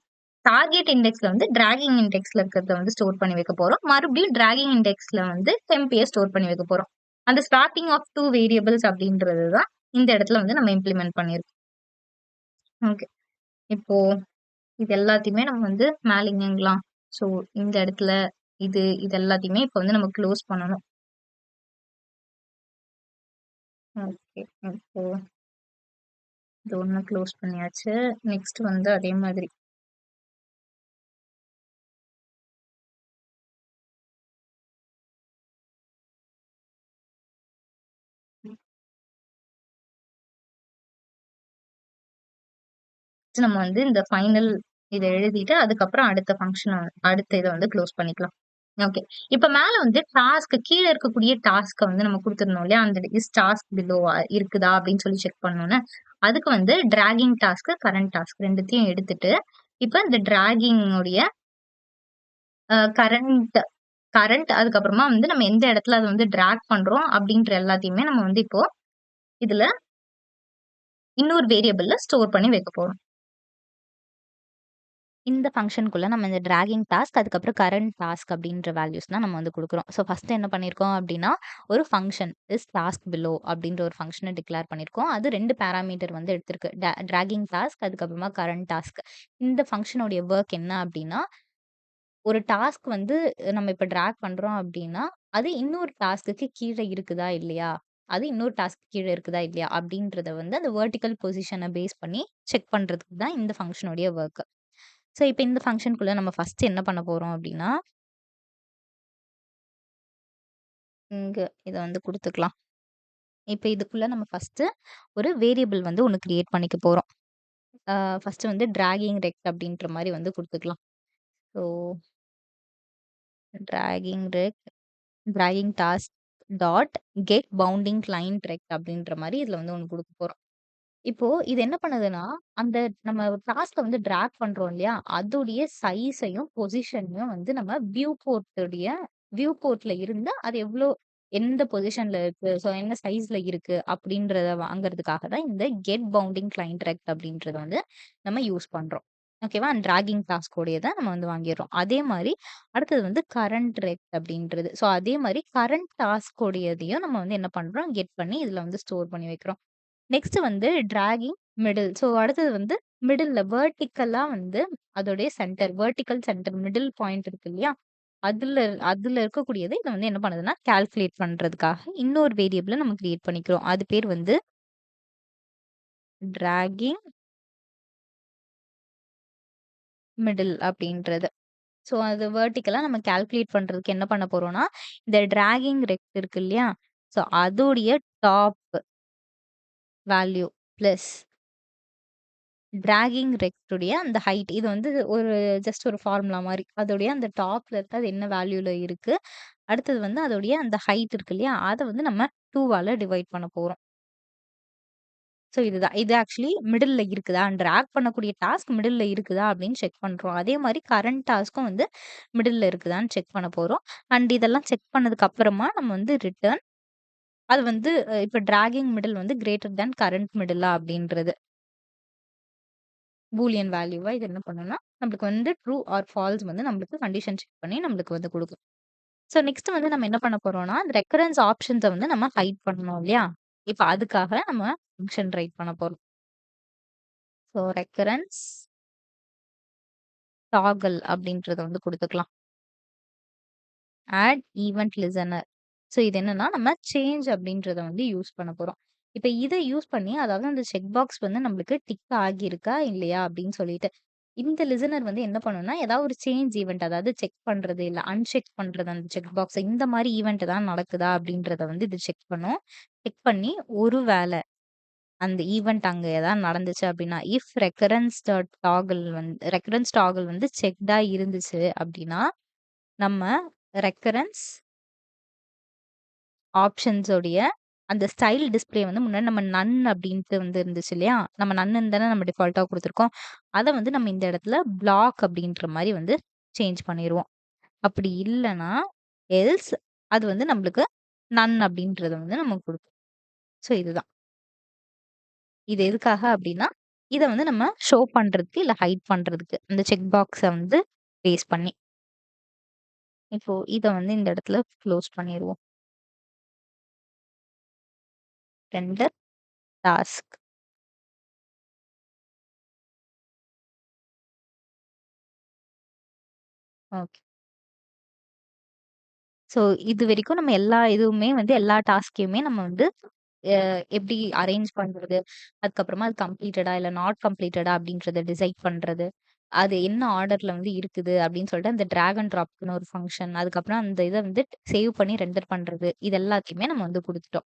டார்கெட் இண்டெக்ஸ்ல வந்து டிராகிங் இண்டெக்ஸ்ல இருக்கிறத வந்து ஸ்டோர் பண்ணி வைக்க போறோம். மறுபடியும் டிராகிங் இண்டெக்ஸ்ல வந்து டெம்பையை ஸ்டோர் பண்ணி வைக்க போறோம். அந்த ஸ்வாப்பிங் ஆஃப் 2 வேரியபிள்ஸ் அப்படின்றது தான் இந்த இடத்துல வந்து நம்ம இம்ப்ளிமெண்ட் பண்ணிருக்கோம். ஓகே, இப்போ இது எல்லாத்தையுமே நம்ம வந்து மேலிங்கலாம். ஸோ இந்த இடத்துல இது எல்லாத்தையுமே இப்போ வந்து நம்ம க்ளோஸ் பண்ணணும். ஓகே, இப்போ இது ஒன்று க்ளோஸ் பண்ணியாச்சு. நெக்ஸ்ட் வந்து அதே மாதிரி நம்ம வந்து இந்த ஃபைனல் இதை எழுதிட்டு அதுக்கப்புறம் அடுத்த இதை வந்து க்ளோஸ் பண்ணிக்கலாம். ஓகே, இப்ப மேல வந்து டாஸ்க் கீழே இருக்கக்கூடிய டாஸ்க்கை வந்து நம்ம கொடுத்துருந்தோம் இல்லையா, அந்த இஸ் டாஸ்க் பிலோ இருக்குதா அப்படின்னு சொல்லி செக் பண்ணோன்னு அதுக்கு வந்து டிராகிங் டாஸ்க் கரண்ட் டாஸ்க் ரெண்டுத்தையும் எடுத்துட்டு இப்ப இந்த டிராகிங் உடைய கரண்ட் கரண்ட் அதுக்கப்புறமா வந்து நம்ம எந்த இடத்துல அதை வந்து டிராக் பண்றோம் அப்படின்ற எல்லாத்தையுமே நம்ம வந்து இப்போ இதுல இன்னொரு வேரியபிள்ல ஸ்டோர் பண்ணி வைக்க போறோம். இந்த ஃபங்ஷனுக்குள்ள நம்ம இந்த டிராகிங் டாஸ்க் அதுக்கப்புறம் கரண்ட் டாஸ்க் அப்படின்ற வேல்யூஸ் தான் நம்ம வந்து கொடுக்குறோம். ஸோ ஃபர்ஸ்ட் என்ன பண்ணியிருக்கோம் அப்படின்னா ஒரு ஃபங்க்ஷன் இஸ் டாஸ்க் பிலோ அப்படின்ற ஒரு ஃபங்க்ஷனை டிக்ளேர் பண்ணியிருக்கோம். அது 2 பேராமீட்டர் வந்து எடுத்திருக்கு. டிராகிங் டாஸ்க் அதுக்கப்புறமா கரண்ட் டாஸ்க். இந்த ஃபங்க்ஷனுடைய ஒர்க் என்ன அப்படின்னா ஒரு டாஸ்க் வந்து நம்ம இப்போ டிராக் பண்றோம் அப்படின்னா அது இன்னொரு டாஸ்க்கு கீழே இருக்குதா இல்லையா, அது இன்னொரு டாஸ்க் கீழே இருக்குதா இல்லையா அப்படின்றத வந்து அந்த வெர்டிக்கல் பொசிஷனை பேஸ் பண்ணி செக் பண்றதுக்கு தான் இந்த ஃபங்க்ஷனுடைய ஒர்க். ஸோ இப்போ இந்த ஃபங்ஷனுக்குள்ள நம்ம ஃபர்ஸ்ட் என்ன பண்ண போறோம் அப்படின்னா இங்க இதை வந்து கொடுத்துக்கலாம். இப்போ இதுக்குள்ள நம்ம ஃபர்ஸ்ட் ஒரு வேரியபிள் வந்து ஒன்று கிரியேட் பண்ணிக்க போறோம். ஃபர்ஸ்ட் வந்து டிராகிங் ரெக்ட் அப்படின்ற மாதிரி வந்து கொடுத்துக்கலாம். So dragging rect dragging task dot get bounding client rect அப்படின்ற மாதிரி இதுல வந்து ஒன்று கொடுக்க போறோம். இப்போ இது என்ன பண்ணுதுன்னா அந்த நம்ம டாஸ்க்கை வந்து டிராக் பண்றோம் இல்லையா, அதோடைய சைஸையும் பொசிஷனையும் வந்து நம்ம வியூ போர்ட்ல இருந்து அது எவ்வளோ எந்த பொசிஷன்ல இருக்கு, ஸோ என்ன சைஸ்ல இருக்கு அப்படின்றத வாங்குறதுக்காக தான் இந்த கெட் பவுண்டிங் கிளையன்ட் ரெக்ட் அப்படின்றத வந்து நம்ம யூஸ் பண்றோம். ஓகேவா? அண்ட் டிராகிங் டாஸ்க் உடையத நம்ம வந்து வாங்கிர்றோம். அதே மாரி அடுத்தது வந்து கரண்ட் ரெக்ட் அப்படின்றது. ஸோ அதே மாரி கரண்ட் டாஸ்க் உடையதையும் நம்ம வந்து என்ன பண்றோம், கெட் பண்ணி இதுல வந்து ஸ்டோர் பண்ணி வைக்கிறோம். நெக்ஸ்ட் வந்து டிராகிங் மிடில். ஸோ அடுத்தது வந்து மிடில்ல வெர்டிகலா வந்து அதோடைய centre vertical centre middle point இருக்கு இல்லையா? அதுல அதுல இருக்கக்கூடியது இத வந்து என்ன பண்ணுதுன்னா, கால்குலேட் பண்றதுக்காக இன்னொரு வேரியபிள நம்ம கிரியேட் பண்ணிக்கிறோம். அது பேர் வந்து டிராகிங் மிடில் அப்படின்றது. ஸோ அது வெர்டிகலா நம்ம கால்குலேட் பண்றதுக்கு என்ன பண்ண போறோம்னா, இந்த டிராகிங் ரெக்ட் இருக்கு இல்லையா? ஸோ அதோடைய டாப் வேல்யூ பிளஸ் டிராகிங் ரெக்ட்டுடைய அந்த ஹைட். இது வந்து ஒரு ஜஸ்ட் ஒரு ஃபார்முலா மாரி. அதோடைய அந்த டாப்ல இருக்கு. அது என்ன வேல்யூல இருக்கு. அடுத்தது வந்து அதோடைய அந்த ஹைட் இருக்கு இல்லையா? அத வந்து நம்ம 2வால டிவைட் பண்ண போறோம். ஸோ இதுதான். இது ஆக்சுவலி மிடில்ல இருக்குதா? டிராக் பண்ணக்கூடிய டாஸ்க் மிடில்ல இருக்குதா? அப்படின்னு செக் பண்றோம். அதே மாரி கரண்ட் டாஸ்க்கும் வந்து மிடில்ல இருக்குதான்னு செக் பண்ண போறோம். அண்ட் இதெல்லாம் செக் பண்ணதுக்கு அப்புறமா நம்ம வந்து ரிட்டர்ன் அது வந்து இப்ப டிராகிங் மிடில் வந்து கிரேட்டர் தேன் கரண்ட் மிடிலா அப்படின்றது. பூலியன் வேல்யூவா இது என்ன பண்ணும்னா, நம்மளுக்கு வந்து ட்ரூ ஆர் ஃபால்ஸ் வந்து நம்மளுக்கு கண்டிஷன் செக் பண்ணி நம்மளுக்கு வந்து குடுக்கும். ஸோ நெக்ஸ்ட் வந்து நம்ம என்ன பண்ண போறோம்னா, அந்த ரெக்கரன்ஸ் ஆப்ஷன்ஸ வந்து நம்ம ஹைட் பண்ணணும் இல்லையா? இப்ப அதுக்காக நம்ம ஃபங்ஷன் ரைட் பண்ண போறோம். ஸோ ரெக்கரன்ஸ் டாகல் அப்படின்றத வந்து குடுத்துக்கலாம். Add event listener. ஸோ இது என்னன்னா, நம்ம சேஞ்ச் அப்படின்றத வந்து யூஸ் பண்ண போறோம். இப்ப இத யூஸ் பண்ணி அதாவது அந்த செக் பாக்ஸ் வந்து நம்மளுக்கு டிக் ஆகியிருக்கா, இல்லையா அப்படின்னு சொல்லிட்டு. இந்த லிசனர் வந்து என்ன பண்ணும்னா, ஏதாவது ஒரு சேஞ்ச் ஈவென்ட் அதாவது செக் பண்றது, இல்ல அன்செக் பண்றது அந்த செக் பாக்ஸ இந்த மாரி ஈவென்ட் தான் நடக்குதா அப்படின்றத வந்து இது செக் பண்ணும். செக் பண்ணி ஒரு வேள அந்த ஈவென்ட் அங்க ஏதாவது நடந்துச்சு அப்படின்னா, இஃப் ரெக்கரன்ஸ் டாகல் வந்து செக்டா இருந்துச்சு அப்படின்னா, நம்ம ரெக்கரன்ஸ் ஆப்ஷன்ஸ் உடைய அந்த ஸ்டைல் டிஸ்ப்ளே வந்து முன்னாடி நம்ம நன் அப்படின்ட்டு வந்து இருந்துச்சு இல்லையா? நம்ம நன்னுன்னு தானே நம்ம டிஃபால்ட்டா குடுத்துருக்கோம். அத வந்து நம்ம இந்த இடத்துல பிளாக் அப்படின்ற மாரி வந்து சேஞ்ச் பண்ணிருவோம். அப்படி இல்லன்னா, எல்ஸ் அது வந்து நம்மளுக்கு நன் அப்படின்றத வந்து நமக்கு குடுக்கும். ஸோ இதுதான். இது எதுக்காக அப்படின்னா, இத வந்து நம்ம ஷோ பண்றதுக்கு, இல்ல ஹைட் பண்றதுக்கு. அந்த செக் பாக்ஸ வந்து பேஸ் பண்ணி. இப்போ இத வந்து இந்த இடத்துல குளோஸ் பண்ணிருவோம். Render task. ஓகே. ஸோ இதுவரைக்கும் நம்ம எல்லா இதுவுமே வந்து எல்லா டாஸ்க்கையுமே நம்ம வந்து எப்படி அரேஞ்ச் பண்றது? அதுக்கப்புறமா அது கம்ப்ளீட்டடா இல்ல நாட் கம்ப்ளீட்டடா அப்படின்றத டிசைட் பண்றது. அது என்ன ஆர்டர்ல வந்து இருக்குது அப்படின்னு சொல்லிட்டு அந்த டிராக் அண்ட் ட்ராப்ன்னு ஒரு ஃபங்ஷன். அதுக்கப்புறம் அந்த இத வந்து சேவ் பண்ணி ரெண்டர் பண்றது. இது எல்லாத்தையுமே நம்ம வந்து குடுத்துட்டோம்.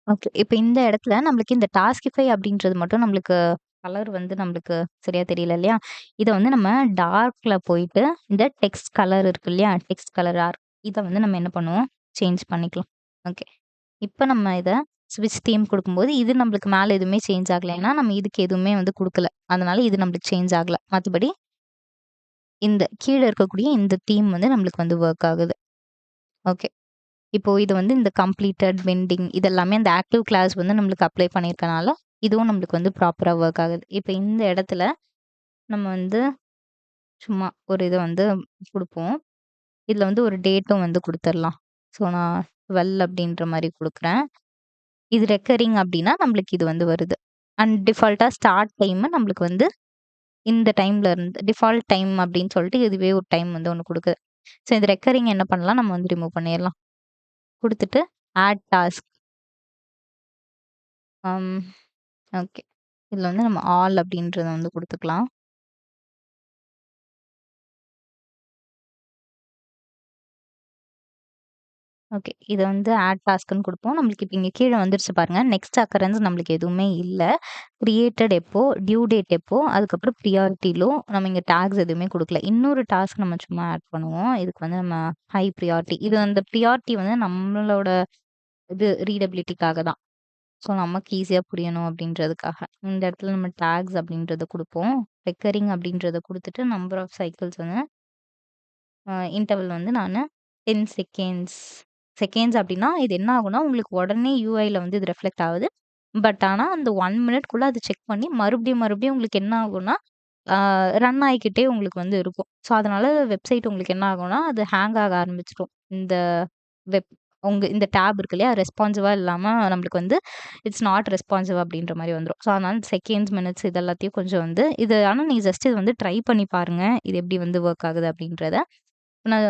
ஓகே. இப்ப இந்த இடத்துல நம்மளுக்கு இந்த டாஸ்கிஃபை அப்படின்றது மட்டும் நம்மளுக்கு கலர் வந்து நம்மளுக்கு சரியா தெரியல இல்லையா? இத வந்து நம்ம டார்க்ல போயிட்டு இந்த டெக்ஸ்ட் கலர் இருக்கு இல்லையா? டெக்ஸ்ட் கலர் டார்க் இத வந்து நம்ம என்ன பண்ணுவோம்? சேஞ்ச் பண்ணிக்கலாம். ஓகே. இப்ப நம்ம இத ஸ்விட்ச் தீம் குடுக்கும்போது, இது நம்மளுக்கு மேல எதுவுமே சேஞ்ச் ஆகல. ஏன்னா, நம்ம இதுக்கு எதுவுமே வந்து குடுக்கல. அதனால இது நம்மளுக்கு சேஞ்ச் ஆகல. மத்தபடி இந்த கீழ இருக்கக்கூடிய இந்த தீம் வந்து நம்மளுக்கு வந்து வொர்க் ஆகுது. ஓகே. இப்போ இது வந்து இந்த கம்ப்ளீட்டட், பெண்டிங் இதெல்லாமே அந்த ஆக்டிவ் கிளாஸ் வந்து நம்மளுக்கு அப்ளை பண்ணியிருக்கனால, இதுவும் நம்மளுக்கு வந்து ப்ராப்பரா வொர்க் ஆகுது. இப்ப இந்த இடத்துல நம்ம வந்து சும்மா ஒரு இத வந்து குடுப்போம். இதுல வந்து ஒரு டேட்டும் வந்து குடுத்துரலாம். ஸோ, நான் 12 அப்படின்ற மாரி குடுக்குறேன். இது ரெக்கரிங் அப்படின்னா, நம்மளுக்கு இது வந்து வருது. அண்ட் டிஃபால்ட்டா ஸ்டார்ட் டைம் நம்மளுக்கு வந்து இந்த டைம்ல இருந்து டிஃபால்ட் டைம் அப்படின்னு சொல்லிட்டு இதுவே ஒரு டைம் வந்து ஒண்ணு குடுக்குது. ஸோ, இந்த ரெக்கரிங் என்ன பண்ணலாம்? நம்ம வந்து ரிமூவ் பண்ணிறலாம். குடுத்துட்டு ஆட் டாஸ்க். அம் ஓகே. இதுல வந்து நம்ம ஆல் அப்படின்றத வந்து குடுத்துக்கலாம். ஓகே. இத வந்து ஆட் டாஸ்க்ன்னு குடுப்போம். நம்மளுக்கு இப்ப இங்க கீழ வந்துருச்சு பாருங்க. நெக்ஸ்ட் அக்கரன்ஸ் நம்மளுக்கு எதுவுமே இல்ல. கிரியேட்டட் எப்போ, டியூ டேட் எப்போ, அதுக்கப்புறம் பிரியாரிட்டி லோ நம்ம இங்க டாக்ஸ் எதுவுமே குடுக்கல. இன்னொரு டாஸ்க் நம்ம சும்மா ஆட் பண்ணுவோம். இதுக்கு வந்து நம்ம ஹை பிரியாரிட்டி. இது அந்த பிரியாரிட்டி வந்து நம்மளோட இது ரீடபிலிட்டிக்காக தான். ஸோ நமக்கு ஈஸியா புரியணும் அப்படின்றதுக்காக. இந்த இடத்துல நம்ம டாக்ஸ் அப்படின்றத குடுப்போம். ரெக்கரிங் அப்படின்றத குடுத்துட்டு நம்பர் ஆஃப் சைக்கிள்ஸ் வந்து இன்டர்வல் வந்து நானு 10 செகண்ட்ஸ் அப்படின்னா இது என்ன ஆகும்னா உங்களுக்கு உடனே யூஐல வந்து இது ரெஃப்ளெக்ட் ஆகுது. பட் ஆனா அந்த 1 மினிட்குள்ள அது செக் பண்ணி மறுபடியும் உங்களுக்கு என்ன ஆகும்னா, ரன் ஆயிக்கிட்டே உங்களுக்கு வந்து இருக்கும். ஸோ அதனால வெப்சைட் உங்களுக்கு என்ன ஆகும்னா, அது ஹேங் ஆக ஆரம்பிச்சுரும். இந்த வெப் இந்த டேப் இருக்கு இல்லையா? ரெஸ்பான்சிவா இல்லாம நம்மளுக்கு வந்து இட்ஸ் நாட் ரெஸ்பான்சிவ் அப்படின்ற மாரி வந்துரும். ஸோ அதனால செகண்ட்ஸ், மினிட்ஸ் இது எல்லாத்தையும் கொஞ்சம் வந்து ஆனா நீங்க ஜஸ்ட் இத வந்து ட்ரை பண்ணி பாருங்க. இது எப்படி வந்து வொர்க் ஆகுது அப்படின்றத. நான்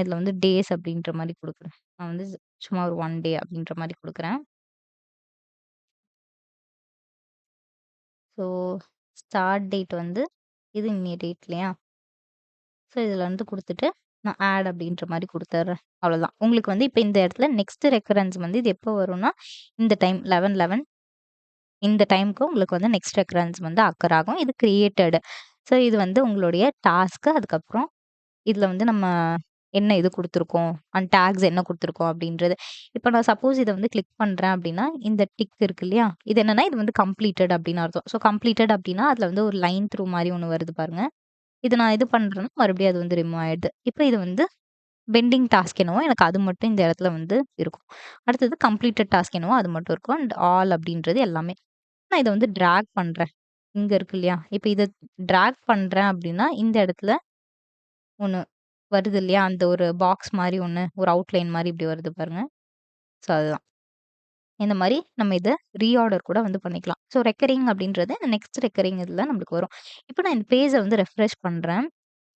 இதுல வந்து டேஸ் அப்படின்ற மாரி குடுக்குறேன். நான் வந்து சும்மா ஒரு 1 டே அப்படின்ற மாரி குடுக்குறேன். ஸோ ஸ்டார்ட் டேட் வந்து இது இன்னைய டேட் இல்லையா? ஸோ இதில வந்து குடுத்துட்டு, நான் ஆட் அப்படின்ற மாரி குடுத்துர்றேன். அவ்வளோதான். உங்களுக்கு வந்து இப்ப இந்த இடத்துல நெக்ஸ்ட் ரெக்கரன்ஸ் வந்து இது எப்போ வரும்னா, இந்த டைம் 11:11 இந்த டைம்க்கு உங்களுக்கு வந்து நெக்ஸ்ட் ரெக்கரன்ஸ் வந்து அக்கர் ஆகும். இது கிரியேட்டட். ஸோ இது வந்து உங்களுடைய டாஸ்க். அதுக்கப்புறம் இதில வந்து நம்ம என்ன இது குடுத்துருக்கோம், அண்ட் டாக்ஸ் என்ன குடுத்துருக்கோம் அப்படின்றது. இப்ப நான் சப்போஸ் இத வந்து கிளிக் பண்றேன் அப்படின்னா, இந்த டிக் இருக்கு இல்லையா? இது என்னன்னா, இது வந்து கம்ப்ளீட்டட் அப்படின்னு அர்த்தம். ஸோ கம்ப்ளீட்டட் அப்படின்னா, அதில வந்து ஒரு லைன் த்ரூ மாரி ஒண்ணு வருது பாருங்க. இது நான் இது பண்றேன்னா, மறுபடியும் அது வந்து ரிமூவ் ஆயிடுது. இப்ப இது வந்து பெண்டிங் டாஸ்க் என்னவோ எனக்கு அது மட்டும் இந்த இடத்துல வந்து இருக்கும். அடுத்தது கம்ப்ளீட்டட் டாஸ்க் என்னவோ அது மட்டும் இருக்கும். அண்ட் ஆல் அப்படின்றது எல்லாமே. நான் இத வந்து டிராக் பண்றேன். இங்க இருக்கு இல்லையா? இப்ப இத டிராக் பண்றேன் அப்படின்னா, இந்த இடத்துல ஒண்ணு வருது இல்லையா? அந்த ஒரு பாக்ஸ் மாரி ஒண்ணு, ஒரு அவுட்லைன் மாரி இப்படி வருது பாருங்க. ஸோ அதுதான். இந்த மாரி நம்ம இத ரீஆர்டர் கூட வந்து பண்ணிக்கலாம். ஸோ ரெக்கரிங் அப்படின்றது நெக்ஸ்ட் ரெக்கரிங் இதுல நம்மளுக்கு வரும். இப்ப நான் இந்த பேஜ வந்து ரெஃப்ரெஷ் பண்றேன்.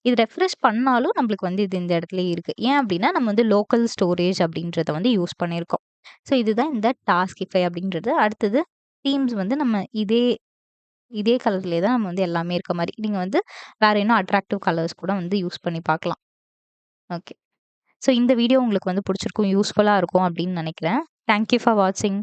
இது ரெஃப்ரெஷ் பண்ணாலும் நம்மளுக்கு வந்து இது இந்த இடத்துலயே இருக்கு. ஏன் அப்டின்னா, நம்ம வந்து லோக்கல் ஸ்டோரேஜ் அப்படின்றத வந்து யூஸ் பண்ணியிருக்கோம். ஸோ இதுதான் இந்த டாஸ்கிஃபை அப்படின்றது. அடுத்தது தீம்ஸ் வந்து நம்ம இதே கலர்லயே தான் நம்ம வந்து எல்லாமே இருக்க மாரி. நீங்க வந்து வேற இன்னும் அட்ராக்டிவ் கலர்ஸ் கூட வந்து யூஸ் பண்ணி பார்க்கலாம். ஓகே. ஸோ இந்த வீடியோ உங்களுக்கு வந்து புடிச்சிருக்கும், யூஸ்ஃபுல்லா இருக்கும் அப்படின்னு நெனைக்கிறேன். தேங்க் யூ ஃபார் வாட்சிங்.